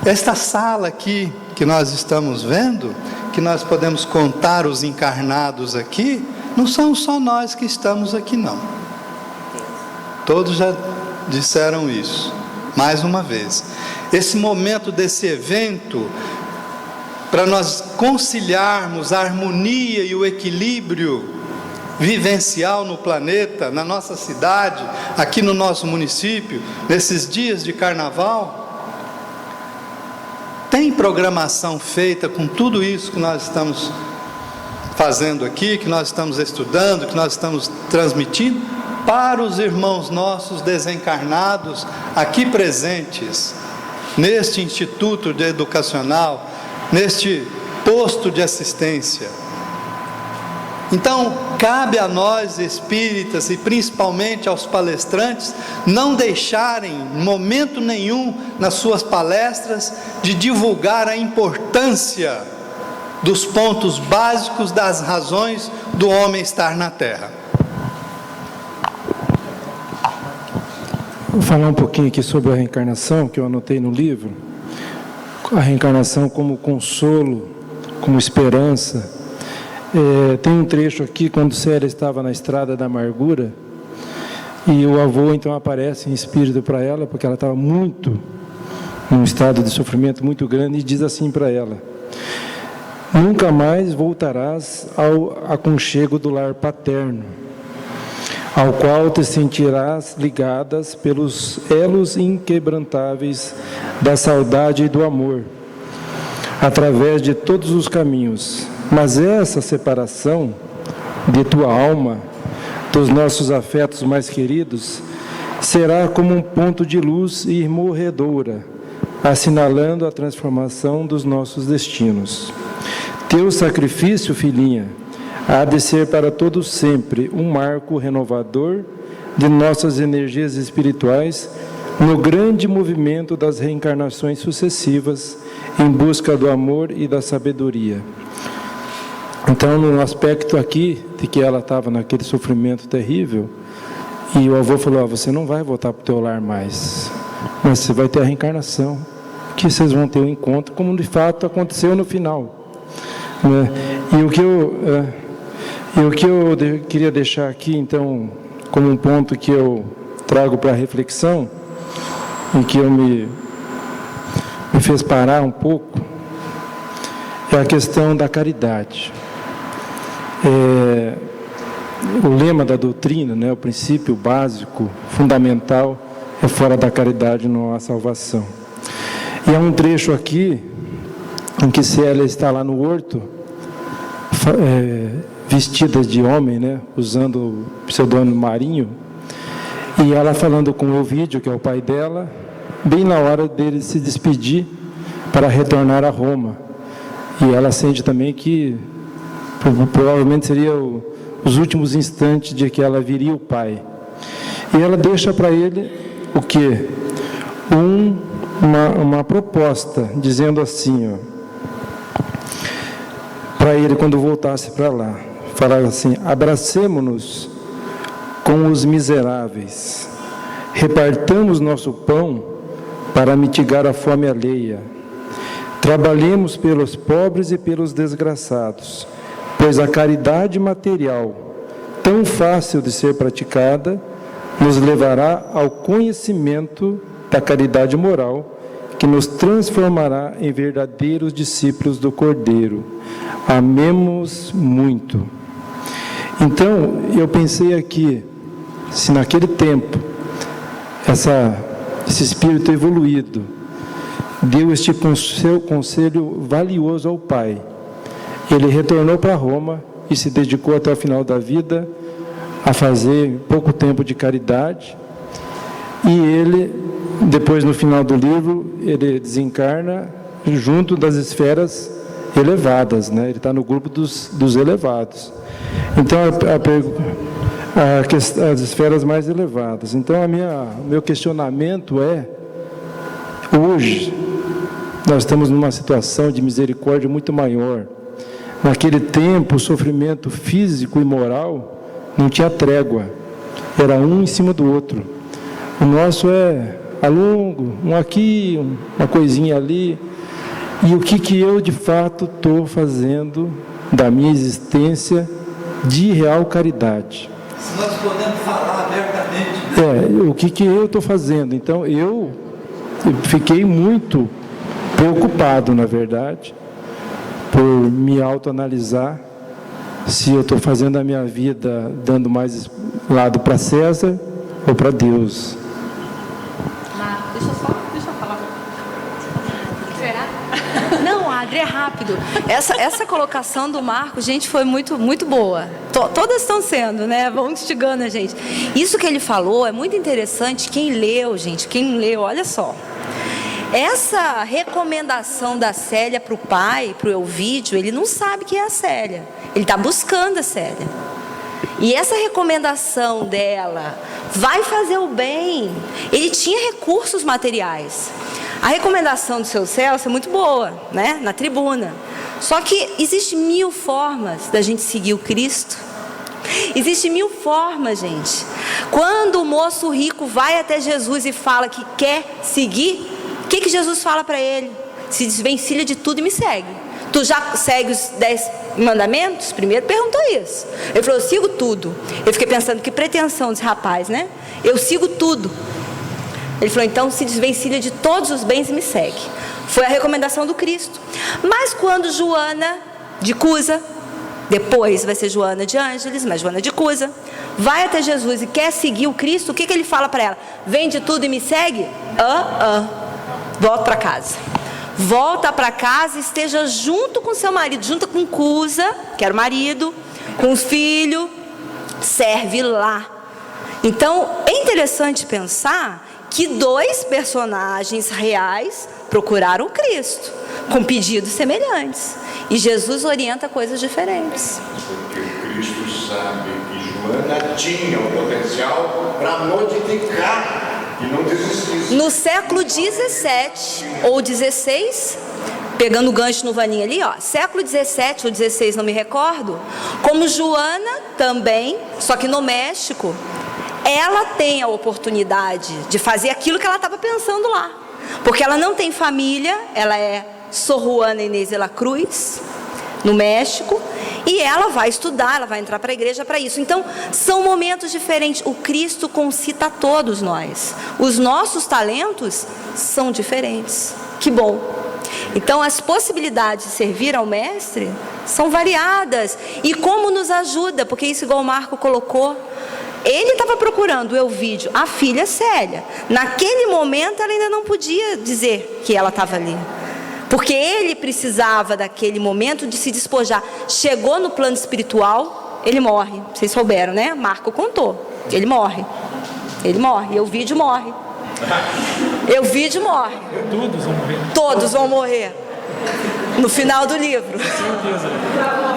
esta sala aqui que nós estamos vendo, que nós podemos contar os encarnados aqui, não são só nós que estamos aqui, não. Todos já disseram isso. Mais uma vez, esse momento desse evento, para nós conciliarmos a harmonia e o equilíbrio vivencial no planeta, na nossa cidade, aqui no nosso município, nesses dias de carnaval, tem programação feita com tudo isso que nós estamos fazendo aqui, que nós estamos estudando, que nós estamos transmitindo, para os irmãos nossos desencarnados, aqui presentes, neste instituto educacional, neste posto de assistência. Então, cabe a nós espíritas e principalmente aos palestrantes não deixarem, em momento nenhum, nas suas palestras, de divulgar a importância dos pontos básicos das razões do homem estar na Terra. Vou falar um pouquinho aqui sobre a reencarnação, que eu anotei no livro. A reencarnação como consolo, como esperança. Tem um trecho aqui, quando Célia estava na estrada da amargura, e o avô então aparece em espírito para ela, porque ela estava muito num estado de sofrimento muito grande, e diz assim para ela: nunca mais voltarás ao aconchego do lar paterno, ao qual te sentirás ligadas pelos elos inquebrantáveis da saudade e do amor, através de todos os caminhos. Mas essa separação de tua alma, dos nossos afetos mais queridos, será como um ponto de luz imorredora, assinalando a transformação dos nossos destinos. Teu sacrifício, filhinha, há de ser para todos sempre um marco renovador de nossas energias espirituais no grande movimento das reencarnações sucessivas em busca do amor e da sabedoria. Então, no aspecto aqui de que ela estava naquele sofrimento terrível, e o avô falou: você não vai voltar para o teu lar mais, mas você vai ter a reencarnação, que vocês vão ter um encontro, como de fato aconteceu no final, né? E o que eu queria deixar aqui, então, como um ponto que eu trago para reflexão, e que me fez parar um pouco, é a questão da caridade. O lema da doutrina, né, o princípio básico, fundamental, é: fora da caridade não há salvação. E há um trecho aqui em que Célia está lá no horto, vestida de homem, né, usando o pseudônimo Marinho, e ela falando com o Ovídio, que é o pai dela, bem na hora dele se despedir para retornar a Roma. E ela sente também que provavelmente seria os últimos instantes de que ela viria o pai. E ela deixa para ele o quê? Uma proposta, dizendo assim, para ele quando voltasse para lá, falava assim: abracemo-nos com os miseráveis, repartamos nosso pão para mitigar a fome alheia, trabalhemos pelos pobres e pelos desgraçados, pois a caridade material, tão fácil de ser praticada, nos levará ao conhecimento da caridade moral, que nos transformará em verdadeiros discípulos do Cordeiro. Amemos muito. Então, eu pensei aqui, se naquele tempo, esse espírito evoluído deu este conselho valioso ao pai, ele retornou para Roma e se dedicou até o final da vida a fazer pouco tempo de caridade. E ele, depois no final do livro, ele desencarna junto das esferas elevadas, né? Ele está no grupo dos elevados. Então, as esferas mais elevadas. Então, meu questionamento é: hoje, nós estamos numa situação de misericórdia muito maior. Naquele tempo, o sofrimento físico e moral não tinha trégua, era um em cima do outro. O nosso é a longo, um aqui, uma coisinha ali. E o que eu de fato estou fazendo da minha existência de real caridade? Se nós podemos falar abertamente. O que eu estou fazendo? Então, eu fiquei muito preocupado, na verdade, por me autoanalisar, se eu estou fazendo a minha vida dando mais lado para César ou para Deus. Deixa eu falar. Não, Adri, é rápido. Essa colocação do Marco, gente, foi muito, muito boa. Todas estão sendo, né? Vão instigando a gente. Isso que ele falou é muito interessante. Quem leu, gente, quem leu, olha só. Essa recomendação da Célia para o pai, para o Ovídio, ele não sabe que é a Célia. Ele está buscando a Célia. E essa recomendação dela, vai fazer o bem. Ele tinha recursos materiais. A recomendação do seu Celso é muito boa, né? Na tribuna. Só que existe 1000 formas da gente seguir o Cristo. Existe 1000 formas, gente. Quando o moço rico vai até Jesus e fala que quer seguir, o que Jesus fala para ele? Se desvencilha de tudo e me segue. Tu já segue os 10 mandamentos? Primeiro perguntou isso. Ele falou: eu sigo tudo. Eu fiquei pensando, que pretensão desse rapaz, né? Eu sigo tudo. Ele falou, então se desvencilha de todos os bens e me segue. Foi a recomendação do Cristo. Mas quando Joana de Cusa, depois vai ser Joana de Ângeles, mas Joana de Cusa, vai até Jesus e quer seguir o Cristo, o que ele fala para ela? Vende tudo e me segue? Volta para casa. Volta para casa e esteja junto com seu marido, junto com Cusa, que era o marido, com os filhos, serve lá. Então, é interessante pensar que 2 personagens reais procuraram Cristo, com pedidos semelhantes. E Jesus orienta coisas diferentes. Porque Cristo sabe que Joana tinha o potencial para modificar e não desistir. No século 17 ou 16, pegando o gancho no Vaninho ali, ó, século 17 ou 16, não me recordo, como Joana também, só que no México, ela tem a oportunidade de fazer aquilo que ela estava pensando lá. Porque ela não tem família, ela é Sor Juana Inés de la Cruz, no México, e ela vai estudar, ela vai entrar para a igreja para isso. Então, são momentos diferentes. O Cristo concita a todos nós. Os nossos talentos são diferentes. Que bom. Então, as possibilidades de servir ao Mestre são variadas. E como nos ajuda, porque isso, igual o Marco colocou, ele estava procurando o Elvídio, a filha Célia. Naquele momento, ela ainda não podia dizer que ela estava ali. Porque ele precisava daquele momento de se despojar. Chegou no plano espiritual, ele morre. Vocês souberam, né? Marco contou. Ele morre. Ele morre. Elvídio morre. Elvídio morre. Todos vão morrer. Todos vão morrer. No final do livro.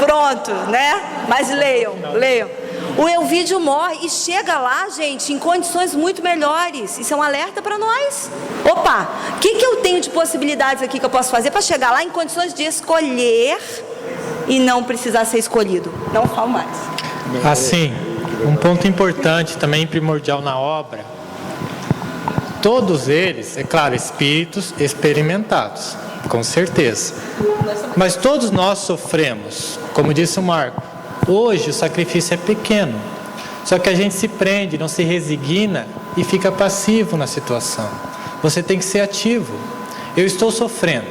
Pronto, né? Mas leiam, leiam. O Elvídio morre e chega lá, gente, em condições muito melhores. Isso é um alerta para nós. Opa, o que eu tenho de possibilidades aqui que eu posso fazer para chegar lá em condições de escolher e não precisar ser escolhido? Não falo mais. Assim, um ponto importante também primordial na obra, todos eles, é claro, espíritos experimentados, com certeza. Mas todos nós sofremos, como disse o Marco. Hoje o sacrifício é pequeno, só que a gente se prende, não se resigna e fica passivo na situação. Você tem que ser ativo. Eu estou sofrendo,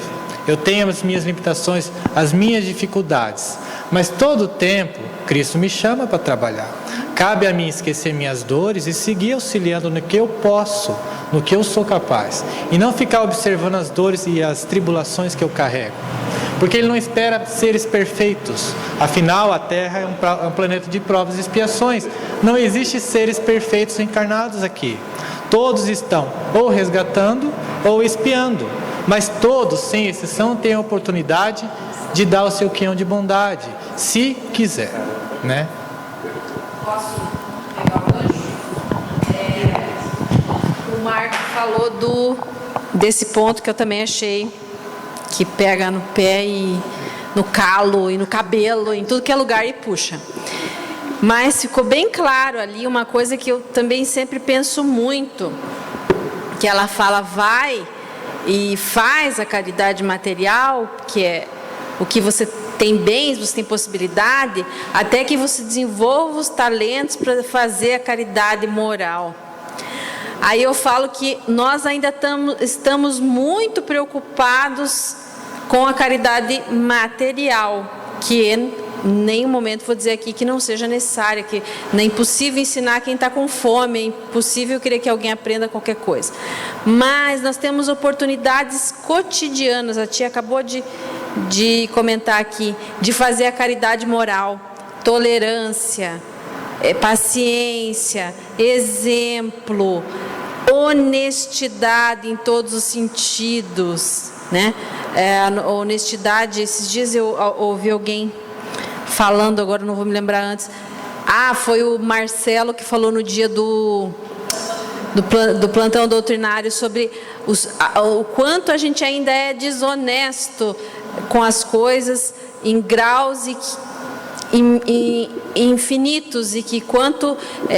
eu tenho as minhas limitações, as minhas dificuldades, mas todo o tempo Cristo me chama para trabalhar. Cabe a mim esquecer minhas dores e seguir auxiliando no que eu posso, no que eu sou capaz, e não ficar observando as dores e as tribulações que eu carrego. Porque Ele não espera seres perfeitos. Afinal, a Terra é um planeta de provas e expiações. Não existe seres perfeitos encarnados aqui. Todos estão ou resgatando ou expiando. Mas todos, sem exceção, têm a oportunidade de dar o seu quinhão de bondade, se quiser, né? Posso pegar o gancho? O Marco falou desse ponto que eu também achei que pega no pé e no calo e no cabelo, em tudo que é lugar e puxa. Mas ficou bem claro ali uma coisa que eu também sempre penso muito, que ela fala, vai e faz a caridade material, que é o que você tem bens, você tem possibilidade, até que você desenvolva os talentos para fazer a caridade moral. Aí eu falo que nós ainda estamos muito preocupados com a caridade material, que em nenhum momento vou dizer aqui que não seja necessária, que é impossível ensinar quem está com fome, é impossível querer que alguém aprenda qualquer coisa. Mas nós temos oportunidades cotidianas, a tia acabou de comentar aqui, de fazer a caridade moral, tolerância, paciência, exemplo, honestidade em todos os sentidos, né? Honestidade, esses dias eu ouvi alguém falando, agora não vou me lembrar antes, foi o Marcelo que falou no dia do plantão doutrinário sobre o quanto a gente ainda é desonesto com as coisas em graus infinitos, e que quanto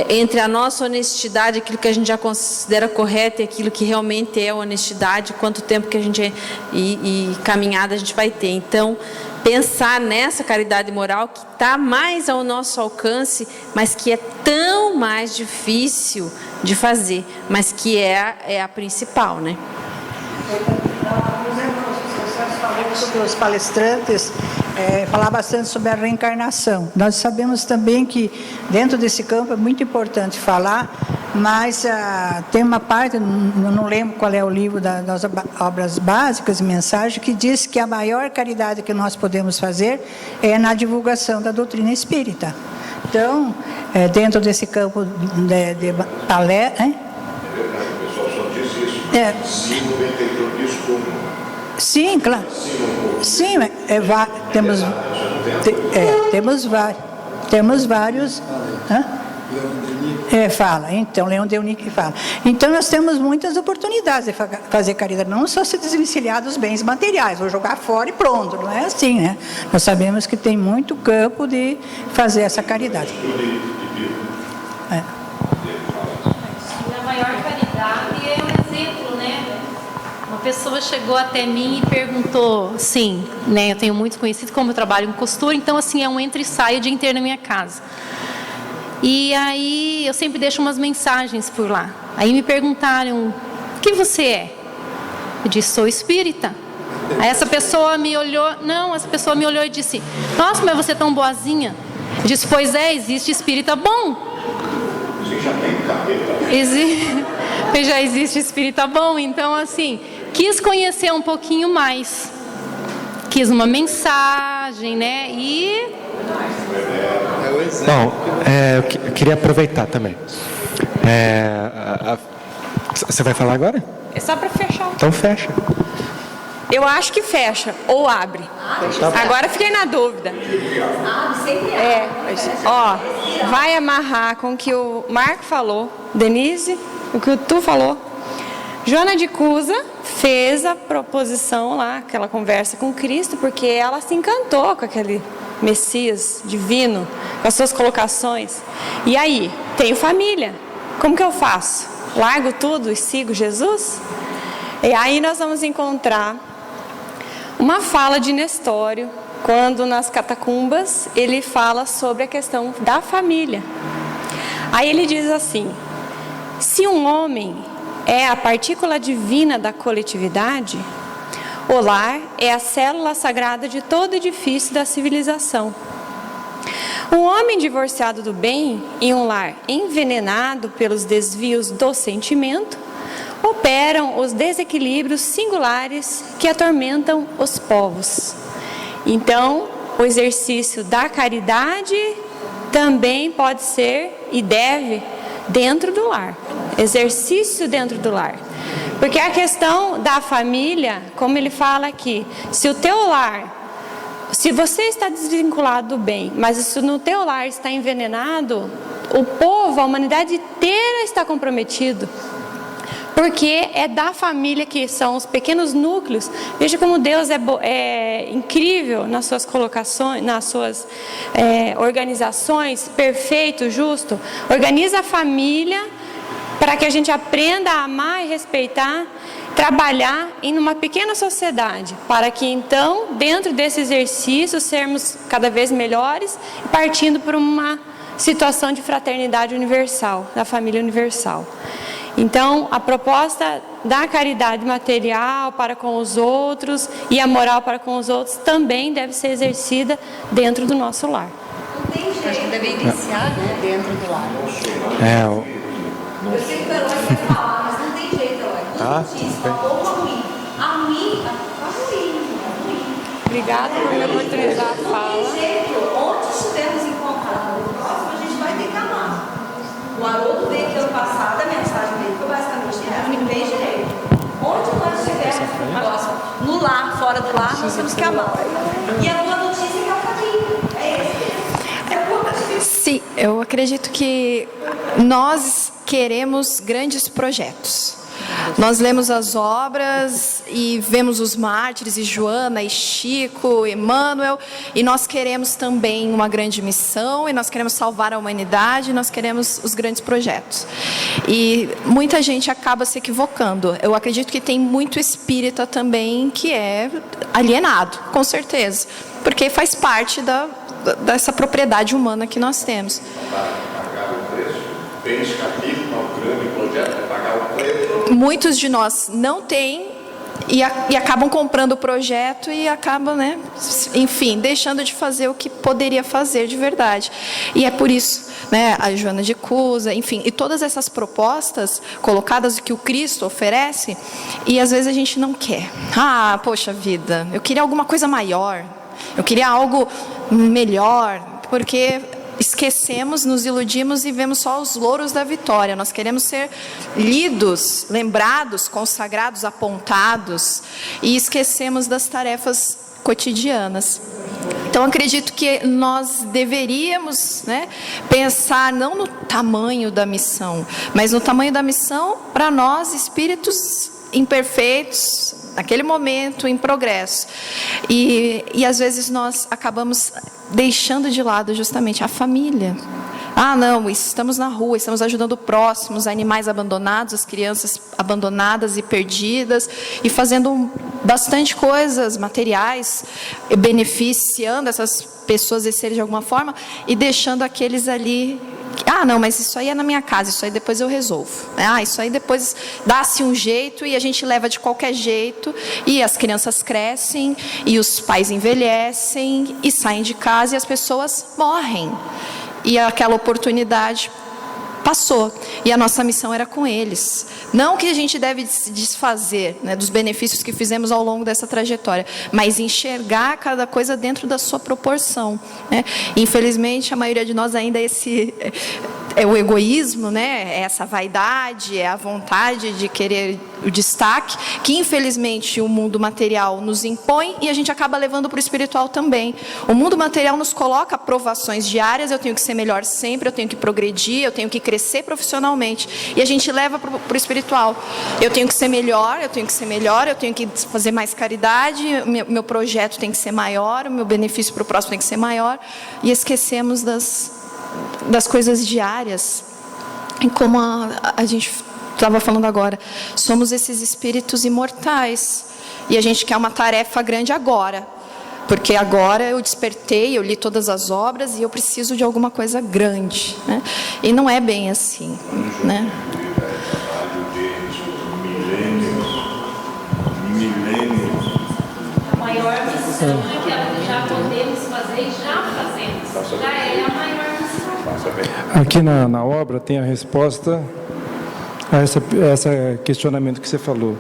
entre a nossa honestidade, aquilo que a gente já considera correto e aquilo que realmente é honestidade, quanto tempo que a gente e caminhada a gente vai ter. Então, pensar nessa caridade moral que está mais ao nosso alcance, mas que é tão não mais difícil de fazer, mas que é a principal, né? Sobre os palestrantes, falar bastante sobre a reencarnação. Nós sabemos também que dentro desse campo é muito importante falar, mas tem uma parte, não lembro qual é o livro das obras básicas e mensagem, que diz que a maior caridade que nós podemos fazer é na divulgação da doutrina espírita. Então, dentro desse campo de palestra... É verdade, o pessoal só diz isso. Sim, o interior diz como. Sim, claro. Sim, temos vários. Fala. Então, Leon Denis que fala. Então, nós temos muitas oportunidades de fazer caridade, não só se desvencilhar dos bens materiais, ou jogar fora e pronto, não é assim, né? Nós sabemos que tem muito campo de fazer essa caridade. E a maior caridade é um exemplo, né? Uma pessoa chegou até mim e perguntou, sim, né? Eu tenho muitos conhecidos, como eu trabalho com costura, então assim, é um entra e sai o dia inteiro na minha casa. E aí eu sempre deixo umas mensagens por lá. Aí me perguntaram, o que você é? Eu disse, sou espírita. Aí essa pessoa me olhou e disse, nossa, mas você é tão boazinha. Eu disse, pois é, existe espírita bom. Você já tem capeta. Já existe espírita bom, então assim, quis conhecer um pouquinho mais. Quis uma mensagem, né? Bom, eu queria aproveitar também. Você vai falar agora? É só para fechar. Então fecha. Eu acho que fecha ou abre. Agora fiquei na dúvida. Vai amarrar com o que o Marco falou, Denise, o que tu falou. Joana de Cusa fez a proposição lá, aquela conversa com Cristo, porque ela se encantou com aquele Messias divino, com as suas colocações. E aí, tenho família, como que eu faço? Largo tudo e sigo Jesus? E aí nós vamos encontrar uma fala de Nestório, quando nas catacumbas ele fala sobre a questão da família. Aí ele diz assim, se um homem é a partícula divina da coletividade, o lar é a célula sagrada de todo edifício da civilização. Um homem divorciado do bem e um lar envenenado pelos desvios do sentimento operam os desequilíbrios singulares que atormentam os povos. Então, o exercício da caridade também pode ser e deve dentro do lar. Exercício dentro do lar. Porque a questão da família, como ele fala aqui, se o teu lar, se você está desvinculado do bem, mas se no teu lar está envenenado, o povo, a humanidade inteira está comprometido. Porque é da família que são os pequenos núcleos. Veja como Deus é incrível nas suas colocações, nas suas organizações, perfeito, justo. Organiza a família para que a gente aprenda a amar e respeitar, trabalhar em uma pequena sociedade, para que então, dentro desse exercício, sermos cada vez melhores, partindo para uma situação de fraternidade universal, da família universal. Então, a proposta da caridade material para com os outros e a moral para com os outros também deve ser exercida dentro do nosso lar. Não tem jeito. Acho que deve iniciar, né, dentro do lar. Eu sei que o Herói vai falar, mas não tem jeito, Herói. Falou ruim. A ruim. Obrigada por me oportunizar a fala. Não tem jeito. Onde estivermos encontrados no próximo, a gente vai ter que amar. O Haroldo veio aqui ano passado, a mensagem dele foi basicamente essa, não tem jeito. Onde nós estivermos no próximo, no lar, fora do lar, nós temos que amar. E a boa notícia é que é o caminho. É esse mesmo. É a boa notícia. Sim, eu acredito que nós queremos grandes projetos. Nós lemos as obras e vemos os mártires, e Joana, e Chico, Emmanuel, e nós queremos também uma grande missão, e nós queremos salvar a humanidade, e nós queremos os grandes projetos. E muita gente acaba se equivocando. Eu acredito que tem muito espírita também que é alienado, com certeza, porque faz parte dessa propriedade humana que nós temos. bens cativos, um grande projeto para pagar o preço. Muitos de nós não têm e acabam comprando o projeto e acabam, né, enfim, deixando de fazer o que poderia fazer de verdade. E é por isso, né, a Joana de Cusa, enfim, e todas essas propostas colocadas que o Cristo oferece, e às vezes a gente não quer. Ah, poxa vida, eu queria alguma coisa maior, eu queria algo melhor, porque esquecemos, nos iludimos e vemos só os louros da vitória. Nós queremos ser lidos, lembrados, consagrados, apontados, e esquecemos das tarefas cotidianas. Então, acredito que nós deveríamos, né, pensar não no tamanho da missão, mas no tamanho da missão para nós, espíritos imperfeitos, naquele momento, em progresso. E às vezes nós acabamos deixando de lado justamente a família. Ah, não, estamos na rua, estamos ajudando o próximo, os animais abandonados, as crianças abandonadas e perdidas, e fazendo bastante coisas materiais, beneficiando essas pessoas e seres de alguma forma, e deixando aqueles ali. Ah, não, mas isso aí é na minha casa, isso aí depois eu resolvo. Ah, isso aí depois dá-se um jeito e a gente leva de qualquer jeito, e as crianças crescem, e os pais envelhecem, e saem de casa, e as pessoas morrem. E aquela oportunidade passou, e a nossa missão era com eles. Não que a gente deve se desfazer, né, dos benefícios que fizemos ao longo dessa trajetória, mas enxergar cada coisa dentro da sua proporção, né? Infelizmente, a maioria de nós ainda é o egoísmo, né? É essa vaidade, é a vontade de querer o destaque, que infelizmente o mundo material nos impõe, e a gente acaba levando para o espiritual também. O mundo material nos coloca provações diárias, eu tenho que ser melhor sempre, eu tenho que progredir, eu tenho que crescer profissionalmente, e a gente leva para o espiritual. Eu tenho que ser melhor, eu tenho que ser melhor, eu tenho que fazer mais caridade, meu projeto tem que ser maior, o meu benefício para o próximo tem que ser maior, e esquecemos das coisas diárias. E como a gente estava falando agora, somos esses espíritos imortais, e a gente quer uma tarefa grande agora, porque agora eu despertei, eu li todas as obras e eu preciso de alguma coisa grande, né? E não é bem assim, né? A maior missão é aquela que já podemos fazer e já fazemos. Já é a maior missão. Aqui na obra tem a resposta a esse questionamento que você falou.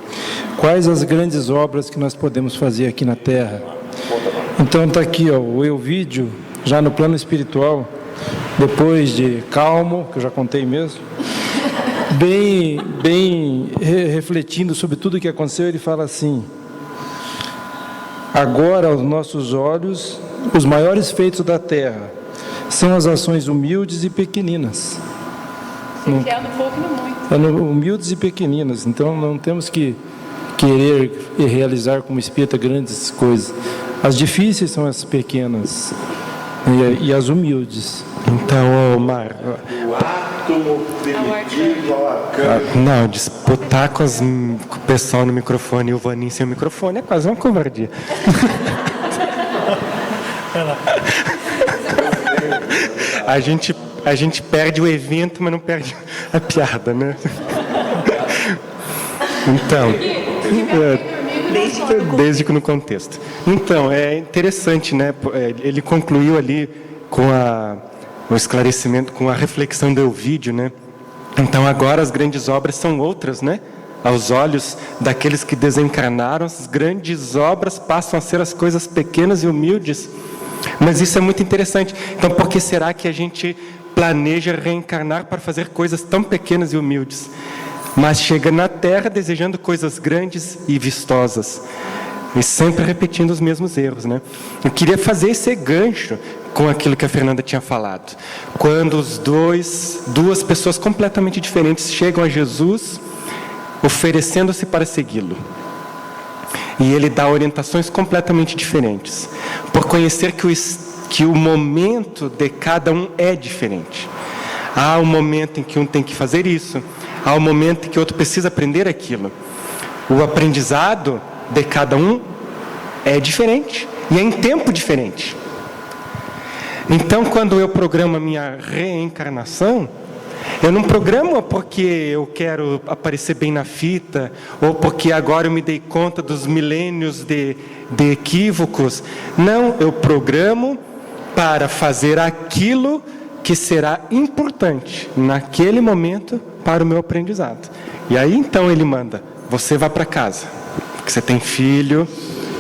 Quais as grandes obras que nós podemos fazer aqui na Terra? Então está aqui, ó, o Elvídio, já no plano espiritual, depois de calmo, que eu já contei mesmo, bem refletindo sobre tudo o que aconteceu, ele fala assim: agora aos nossos olhos, os maiores feitos da Terra são as ações humildes e pequeninas. Você quer no pouco e no muito. Humildes e pequeninas, então não temos que querer e realizar como espírita grandes coisas. As difíceis são as pequenas e as humildes. Então, Omar, O átomo primitivo ao alcance. não, disputar com o pessoal no microfone e o Vanin sem o microfone é quase uma covardia. A gente perde o evento, mas não perde a piada, né? Então, desde que no contexto. Então, é interessante, né? Ele concluiu ali com o esclarecimento, com a reflexão do Elvídio, né? Então, agora as grandes obras são outras, né? Aos olhos daqueles que desencarnaram, as grandes obras passam a ser as coisas pequenas e humildes. Mas isso é muito interessante. Então, por que será que a gente planeja reencarnar para fazer coisas tão pequenas e humildes, mas chega na Terra desejando coisas grandes e vistosas, e sempre repetindo os mesmos erros, né? Eu queria fazer esse gancho com aquilo que a Fernanda tinha falado. Quando duas pessoas completamente diferentes chegam a Jesus, oferecendo-se para segui-lo, e ele dá orientações completamente diferentes, por conhecer que o momento de cada um é diferente. Há um momento em que um tem que fazer isso, há um momento em que o outro precisa aprender aquilo. O aprendizado de cada um é diferente, e é em tempo diferente. Então, quando eu programo a minha reencarnação, Eu não programo porque eu quero aparecer bem na fita, ou porque agora eu me dei conta dos milênios de equívocos. Não, eu programo para fazer aquilo que será importante naquele momento para o meu aprendizado. E aí então ele manda, você vai para casa, porque você tem filho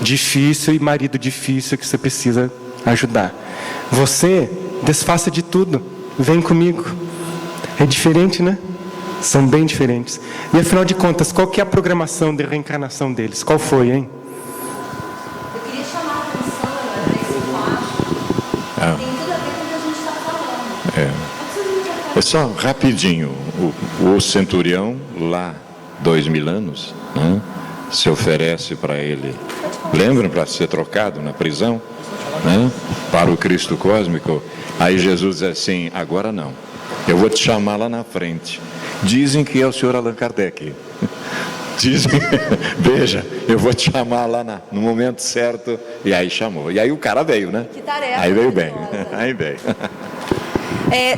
difícil e marido difícil que você precisa ajudar. Você desfaça de tudo, vem comigo. É diferente, né? São bem diferentes. E afinal de contas, qual que é a programação de reencarnação deles? Qual foi, hein? Eu queria chamar a atenção para esse fato. Tem tudo a ver com o que a gente está falando. É só rapidinho. O centurião, lá, 2000 anos, né, se oferece para ele. Lembram? Para ser trocado na prisão, né, para o Cristo cósmico. Aí Jesus diz assim, agora não. Eu vou te chamar lá na frente. Dizem que é o senhor Allan Kardec. Dizem, veja, eu vou te chamar lá no momento certo. E aí chamou. E aí o cara veio, né? Que tarefa. Aí veio bem. Aí veio.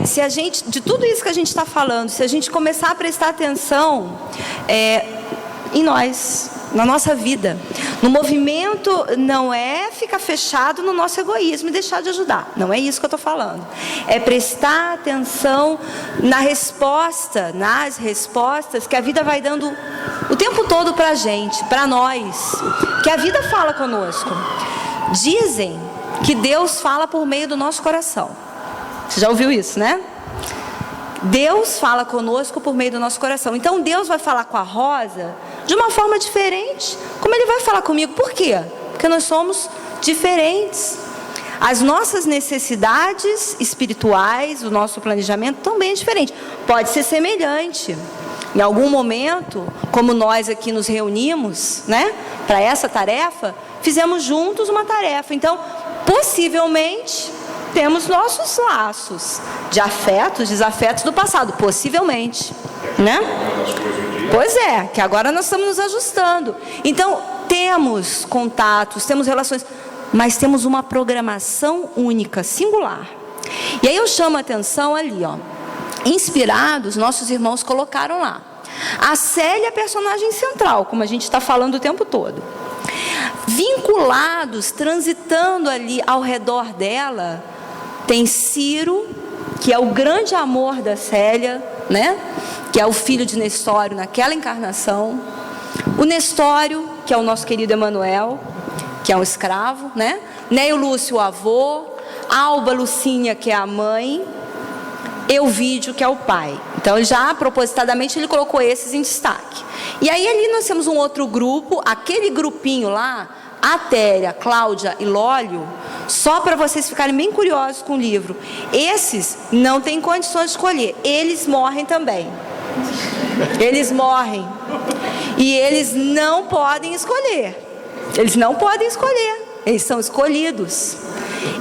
Se a gente, de tudo isso que a gente está falando, se a gente começar a prestar atenção em nós, na nossa vida, no movimento, não é ficar fechado no nosso egoísmo e deixar de ajudar, não é isso que eu estou falando, é prestar atenção nas respostas que a vida vai dando o tempo todo para a gente, para nós, que a vida fala conosco. Dizem que Deus fala por meio do nosso coração. Você já ouviu isso, né? Deus fala conosco por meio do nosso coração. Então Deus vai falar com a Rosa de uma forma diferente, como Ele vai falar comigo. Por quê? Porque nós somos diferentes. As nossas necessidades espirituais, o nosso planejamento também é diferente. Pode ser semelhante. Em algum momento, como nós aqui nos reunimos, né, para essa tarefa, fizemos juntos uma tarefa. Então, possivelmente, temos nossos laços de afetos, desafetos do passado, possivelmente, né? Pois é, que agora nós estamos nos ajustando. Então, temos contatos, temos relações, mas temos uma programação única, singular. E aí eu chamo a atenção ali, ó. Inspirados, nossos irmãos colocaram lá. A Célia é a personagem central, como a gente está falando o tempo todo. Vinculados, transitando ali ao redor dela, tem Ciro, que é o grande amor da Célia, né? Que é o filho de Nestório naquela encarnação. O Nestório, que é o nosso querido Emanuel, que é um escravo, né? Neio Lúcio, o avô. Alba Lucínia, que é a mãe. Euvídio, que é o pai. Então, ele já, propositadamente, ele colocou esses em destaque. E aí, ali nós temos um outro grupo, aquele grupinho lá, Atéria, Cláudia e Lólio, só para vocês ficarem bem curiosos com o livro. Esses não têm condições de escolher. Eles morrem também. Eles morrem. E eles não podem escolher. Eles não podem escolher. Eles são escolhidos.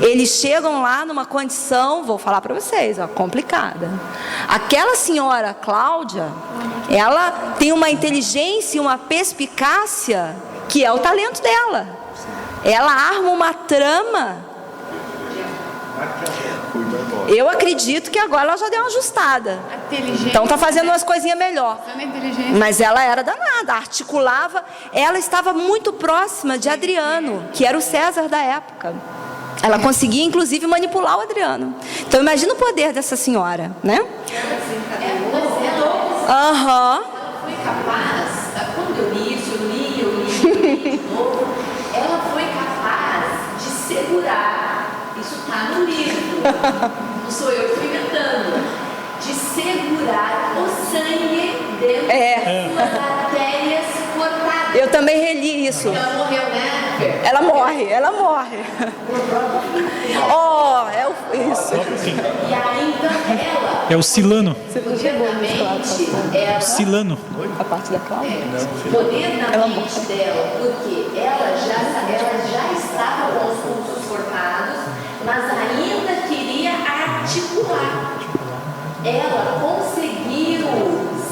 Eles chegam lá numa condição, vou falar para vocês, ó, complicada. Aquela senhora Cláudia, ela tem uma inteligência e uma perspicácia que é o talento dela. Ela arma uma trama. Eu acredito que agora ela já deu uma ajustada. Então está fazendo umas coisinhas melhor. Mas ela era danada, articulava. Ela estava muito próxima de Adriano, que era o César da época. Ela conseguia, inclusive, manipular o Adriano. Então, imagina o poder dessa senhora, né? Aham. Ela foi capaz, quando eu li de novo, ela foi capaz de segurar, isso está no livro, não sou eu que estou inventando, de segurar o sangue dentro das suas artérias cortadas. Eu também reli isso. Ela morreu, né? Ela morre. Oh, isso. E aí, então, ela... É o Silano. Ela, Silano. A parte da Cláudia? Poder na mente dela, porque ela já estava com os pulsos cortados, mas ainda queria articular. Ela conseguiu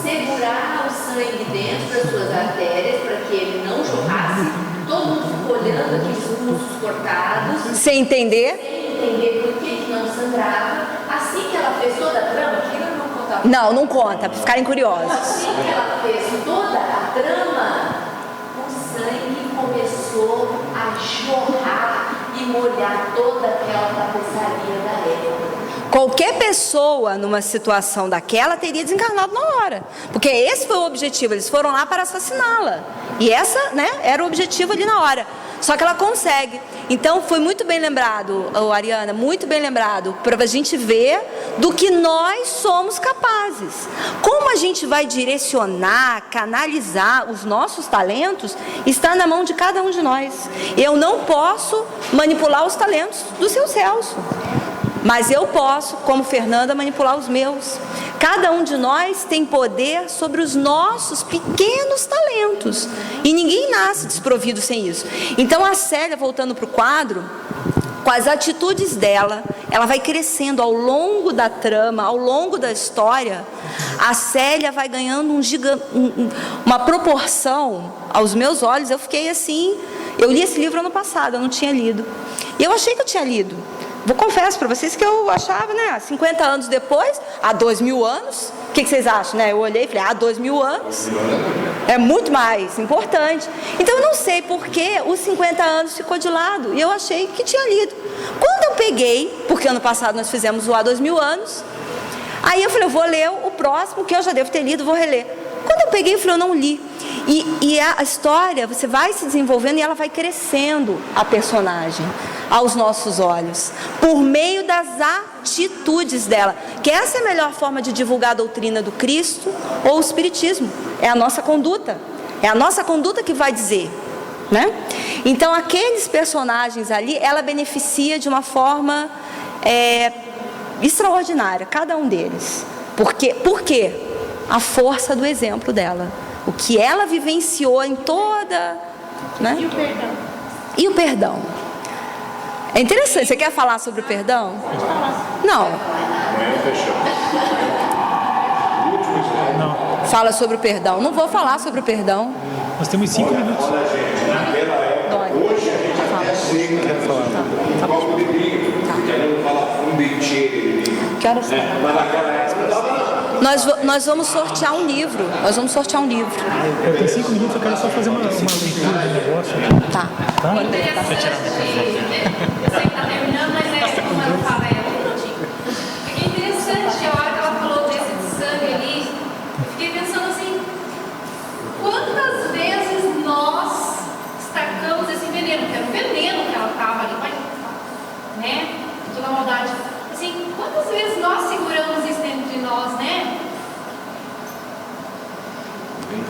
segurar o sangue dentro das suas artérias para que ele não jorrasse. Todo mundo ficou olhando aqui os pulsos cortados. Sem entender? Sem entender por que não sangrava. Assim que ela fez toda a trama, que eu não vou contar Não conta, para ficarem curiosos. Assim que ela fez toda a trama, o sangue começou a jorrar e molhar toda aquela tapeçaria da época. Qualquer pessoa numa situação daquela teria desencarnado na hora, porque esse foi o objetivo, eles foram lá para assassiná-la, e essa, né, era o objetivo ali na hora, só que ela consegue. Então foi muito bem lembrado, Ariana, muito bem lembrado, para a gente ver do que nós somos capazes. Como a gente vai direcionar, canalizar os nossos talentos, está na mão de cada um de nós. Eu não posso manipular os talentos do seu Celso, mas eu posso, como Fernanda, manipular os meus. Cada um de nós tem poder sobre os nossos pequenos talentos. E ninguém nasce desprovido sem isso. Então a Célia, voltando para o quadro, com as atitudes dela, ela vai crescendo ao longo da trama, ao longo da história. A Célia vai ganhando uma proporção aos meus olhos. Eu fiquei assim, eu li esse livro ano passado, eu não tinha lido. E eu achei que eu tinha lido. Confesso para vocês que eu achava, né, 50 anos depois, há 2000 anos, o que vocês acham, né? Eu olhei e falei, há 2000 anos é muito mais importante. Então eu não sei por que os 50 anos ficou de lado, e eu achei que tinha lido. Quando eu peguei, porque ano passado nós fizemos o há 2000 anos, aí eu falei, eu vou ler o próximo, que eu já devo ter lido, vou reler. Quando eu peguei, eu falei, eu não li. E a história, você vai se desenvolvendo e ela vai crescendo, a personagem, aos nossos olhos, por meio das atitudes dela. Que essa é a melhor forma de divulgar a doutrina do Cristo ou o Espiritismo. É a nossa conduta. É a nossa conduta que vai dizer, né? Então, aqueles personagens ali, ela beneficia de uma forma extraordinária, cada um deles. Por quê? A força do exemplo dela. O que ela vivenciou em toda... né? E o perdão? E o perdão? É interessante. Você quer falar sobre o perdão? Não. Não. Fala sobre o perdão. Não vou falar sobre o perdão. Nós temos 5 minutos. Hoje a gente até aceita um copo de vinho, porque ela não fala um bichinho. Que horas são? Mas naquela época nós vamos sortear um livro. Nós vamos sortear um livro. Eu tenho 5 minutos, eu quero só fazer uma leitura do negócio. Tá. Eu sei que está terminando, mas como ela fala, um minutinho. Fiquei interessante a hora que ela falou desse de sangue ali. Fiquei pensando assim, quantas vezes nós destacamos esse veneno, que era um veneno que ela estava ali, né? Toda a maldade. Assim, quantas vezes nós seguramos isso dentro de nós, né?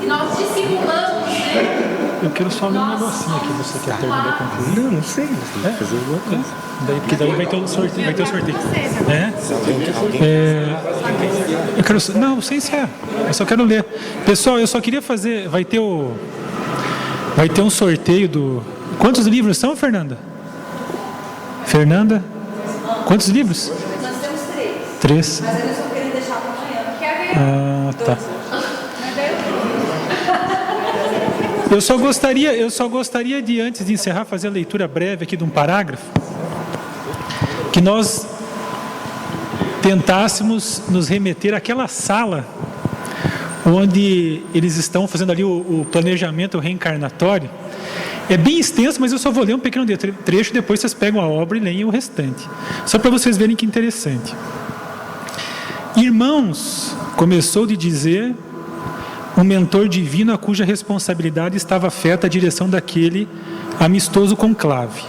E nós dissimulamos, né? Eu quero só ler um negocinho aqui. Você quer terminar com concluir? Não sei. Você tem que fazer alguma coisa. Porque daí vai ter o sorteio. Eu quero... Não, sem ser. Eu só quero ler. Pessoal, eu só queria fazer... Vai ter um sorteio do... Quantos livros são, Fernanda? Quantos livros? Nós temos 3. 3. Mas eles só querem deixar para amanhã. Quer ver? Tá. Eu só gostaria de, antes de encerrar, fazer a leitura breve aqui de um parágrafo, que nós tentássemos nos remeter àquela sala onde eles estão fazendo ali o planejamento reencarnatório. É bem extenso, mas eu só vou ler um pequeno trecho, depois vocês pegam a obra e leem o restante. Só para vocês verem que interessante. Irmãos, começou de dizer um mentor divino a cuja responsabilidade estava afeta à direção daquele amistoso conclave.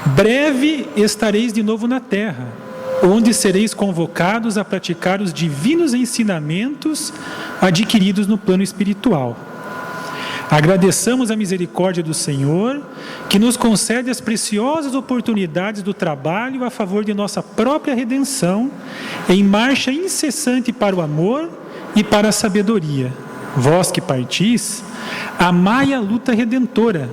Breve estareis de novo na terra, onde sereis convocados a praticar os divinos ensinamentos adquiridos no plano espiritual. Agradeçamos a misericórdia do Senhor, que nos concede as preciosas oportunidades do trabalho a favor de nossa própria redenção, em marcha incessante para o amor e para a sabedoria. Vós que partis, amai a luta redentora,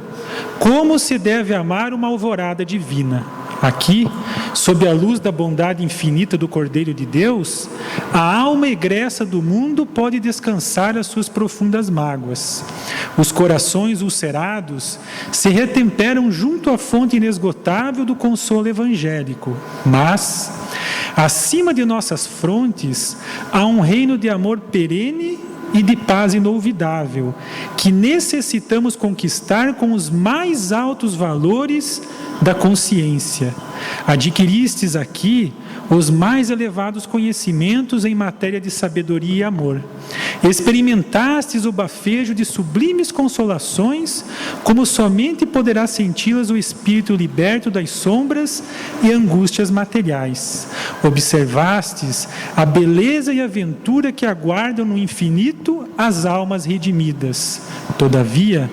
como se deve amar uma alvorada divina. Aqui, sob a luz da bondade infinita do Cordeiro de Deus, a alma egressa do mundo pode descansar as suas profundas mágoas. Os corações ulcerados se retemperam junto à fonte inesgotável do consolo evangélico. Mas Acima de nossas frontes há um reino de amor perene e de paz inolvidável, que necessitamos conquistar com os mais altos valores da consciência. Adquiristes aqui os mais elevados conhecimentos em matéria de sabedoria e amor. Experimentastes o bafejo de sublimes consolações, como somente poderá senti-las o espírito liberto das sombras e angústias materiais. Observastes a beleza e aventura que aguardam no infinito as almas redimidas. Todavia,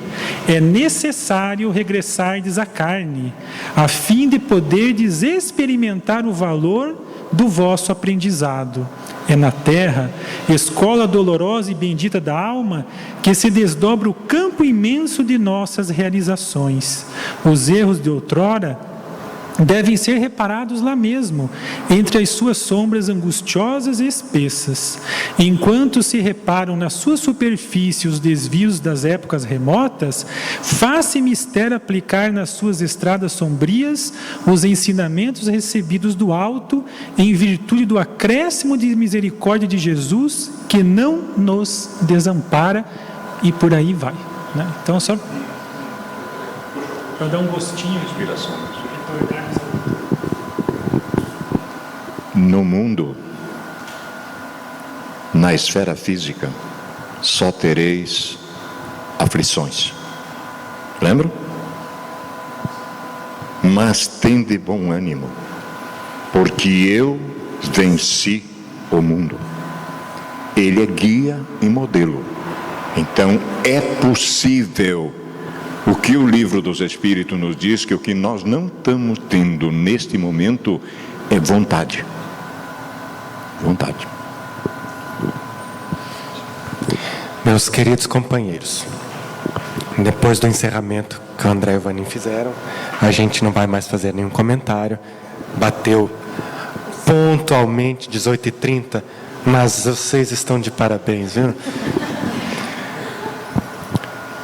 é necessário regressardes à carne, a fim de poderdes experimentar o valor do vosso aprendizado. É na terra, escola dolorosa e bendita da alma, que se desdobra o campo imenso de nossas realizações. Os erros de outrora devem ser reparados lá mesmo, entre as suas sombras angustiosas e espessas. Enquanto se reparam na sua superfície os desvios das épocas remotas, faz-se mistério aplicar nas suas estradas sombrias os ensinamentos recebidos do alto, em virtude do acréscimo de misericórdia de Jesus, que não nos desampara, e por aí vai, né? Então, só para dar um gostinho de inspiração. No mundo, na esfera física, só tereis aflições. Lembram? Mas tende bom ânimo, porque eu venci o mundo. Ele é guia e modelo. Então é possível. O que o livro dos Espíritos nos diz, que o que nós não estamos tendo neste momento é vontade. Vontade. Meus queridos companheiros, depois do encerramento que o André e o Vanim fizeram, a gente não vai mais fazer nenhum comentário. Bateu pontualmente 18h30, mas vocês estão de parabéns, viu?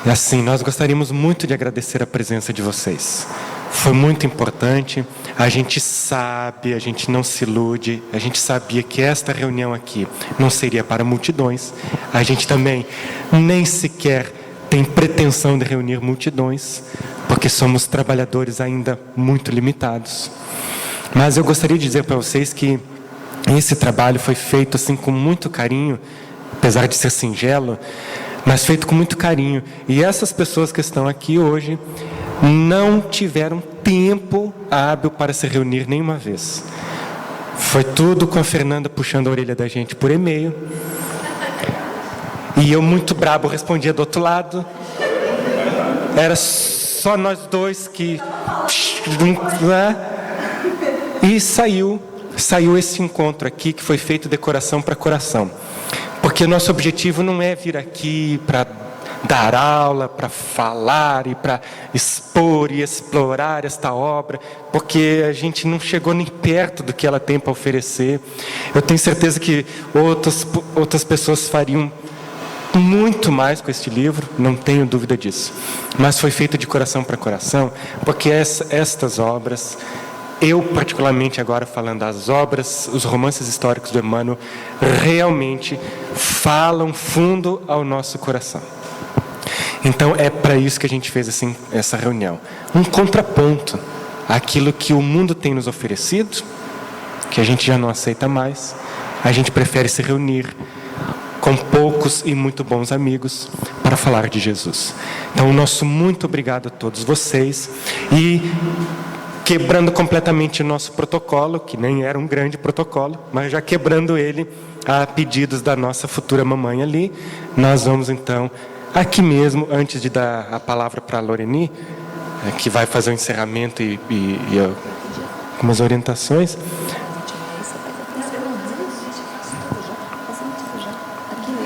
E assim, nós gostaríamos muito de agradecer a presença de vocês. Foi muito importante. A gente sabe, a gente não se ilude, a gente sabia que esta reunião aqui não seria para multidões. A gente também nem sequer tem pretensão de reunir multidões, porque somos trabalhadores ainda muito limitados. Mas eu gostaria de dizer para vocês que esse trabalho foi feito assim com muito carinho, apesar de ser singelo, mas feito com muito carinho. E essas pessoas que estão aqui hoje não tiveram tempo hábil para se reunir nenhuma vez. Foi tudo com a Fernanda puxando a orelha da gente por e-mail. E eu, muito brabo, respondia do outro lado. Era só nós dois que... E saiu esse encontro aqui, que foi feito de coração para coração. Porque nosso objetivo não é vir aqui para dar aula, para falar e para expor e explorar esta obra, porque a gente não chegou nem perto do que ela tem para oferecer. Eu tenho certeza que outras pessoas fariam muito mais com este livro, não tenho dúvida disso. Mas foi feito de coração para coração, porque estas obras... Eu, particularmente, agora falando das obras, os romances históricos do Emmanuel, realmente falam fundo ao nosso coração. Então, é para isso que a gente fez assim, essa reunião. Um contraponto àquilo que o mundo tem nos oferecido, que a gente já não aceita mais. A gente prefere se reunir com poucos e muito bons amigos para falar de Jesus. Então, o nosso muito obrigado a todos vocês. E... quebrando completamente o nosso protocolo, que nem era um grande protocolo, mas já quebrando ele a pedidos da nossa futura mamãe ali, nós vamos então, aqui mesmo, antes de dar a palavra para a Loreni, que vai fazer o encerramento e algumas orientações.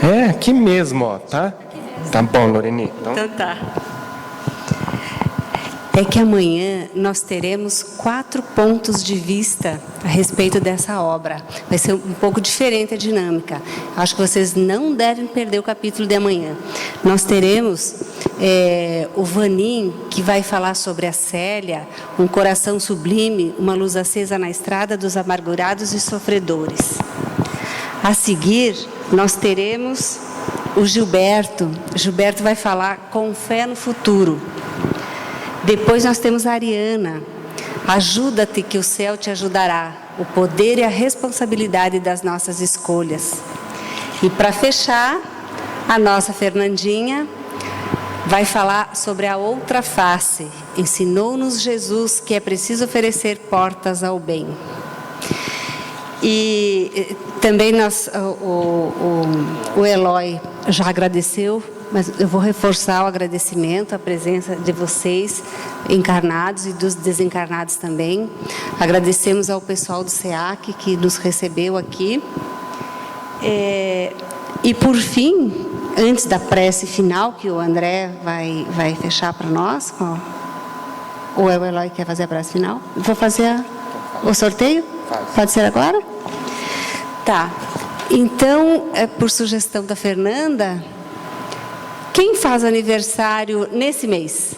É, aqui mesmo, ó, tá? Tá bom, Loreni. Então tá. é que amanhã nós teremos 4 pontos de vista a respeito dessa obra. Vai ser um pouco diferente a dinâmica. Acho que vocês não devem perder o capítulo de amanhã. Nós teremos o Vanin, que vai falar sobre a Célia, um coração sublime, uma luz acesa na estrada dos amargurados e sofredores. A seguir, nós teremos o Gilberto. Gilberto vai falar com fé no futuro. Depois nós temos a Ariana. Ajuda-te que o céu te ajudará. O poder e a responsabilidade das nossas escolhas. E para fechar, a nossa Fernandinha vai falar sobre a outra face. Ensinou-nos Jesus que é preciso oferecer portas ao bem. E também o Eloy já agradeceu, mas eu vou reforçar o agradecimento, a presença de vocês, encarnados e dos desencarnados também. Agradecemos ao pessoal do SEAC que nos recebeu aqui. E por fim, antes da prece final, que o André vai fechar para nós, ou é o Eloy que quer fazer a prece final? Vou fazer o sorteio? Pode ser agora? Tá. Então, por sugestão da Fernanda, quem faz aniversário nesse mês?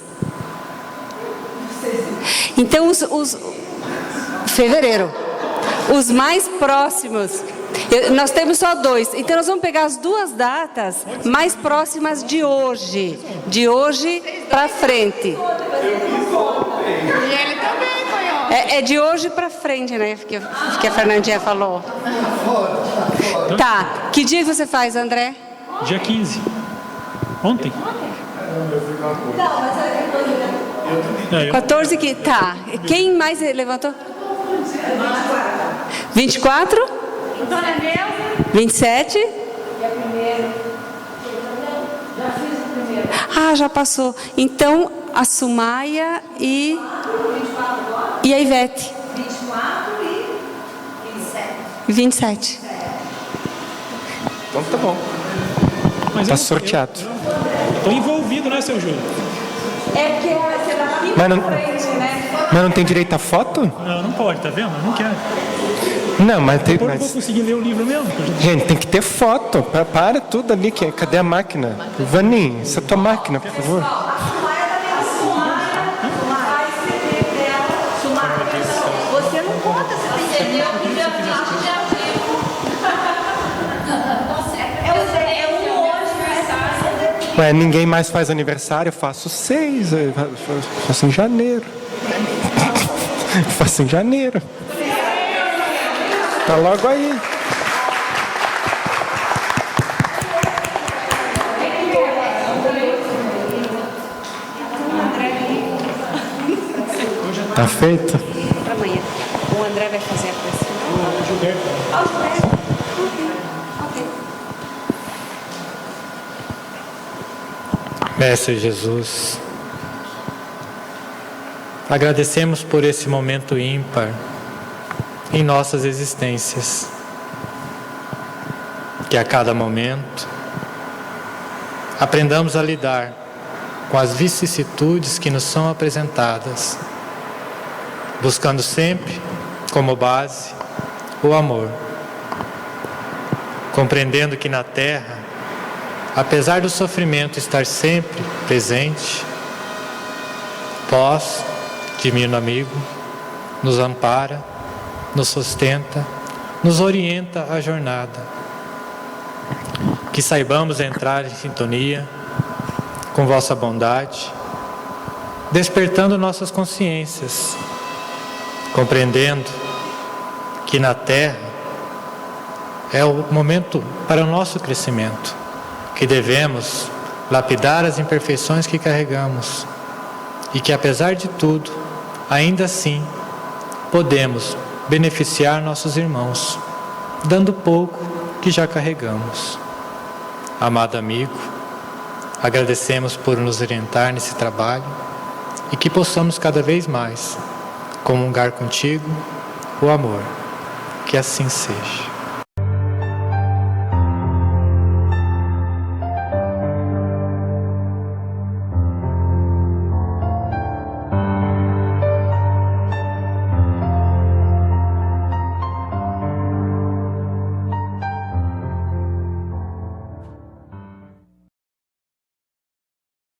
Então, fevereiro. Os mais próximos. Nós temos só 2. Então, nós vamos pegar as 2 datas mais próximas de hoje. De hoje para frente. E ele também foi ontem. É de hoje para frente, né? Que a Fernandinha falou. Tá. Que dia você faz, André? Dia 15. Ontem? Não, mas 14 que tá. Quem mais levantou? 24? Dona Neuza? 27? E a primeira? Já fiz o primeiro. Ah, já passou. Então, a Sumaia e a Ivete. 24 e 27. Então tá bom. Mas Tá sorteado. Estou envolvido, né, seu Júlio? É porque você tá aqui Mas não- na frente, né? Mas não tem direito a foto? Não pode, tá vendo? Eu não quero. Não, mas tem. Depois eu vou conseguir ler o livro mesmo. Gente, tem que ter foto. Para tudo ali. Cadê a máquina? Vaninho, essa é a tua máquina, por favor. Você não conta, você tem que entender o que dia 20 de abril. É um hoje, mas Ué, ninguém mais faz aniversário, eu faço 6. Eu faço em janeiro. Faço em janeiro. Tá logo aí. Tá feito? Para amanhã. O André vai fazer a prece final. O Gilberto. Mestre Jesus, agradecemos por esse momento ímpar em nossas existências, que a cada momento aprendamos a lidar com as vicissitudes que nos são apresentadas, buscando sempre como base o amor, compreendendo que na Terra, apesar do sofrimento estar sempre presente, vós, divino amigo, nos ampara, nos sustenta, nos orienta a jornada. Que saibamos entrar em sintonia com vossa bondade, despertando nossas consciências, compreendendo que na Terra é o momento para o nosso crescimento, que devemos lapidar as imperfeições que carregamos e que, apesar de tudo, ainda assim podemos beneficiar nossos irmãos, dando pouco que já carregamos. Amado amigo, agradecemos por nos orientar nesse trabalho e que possamos cada vez mais comungar contigo o amor. Que assim seja.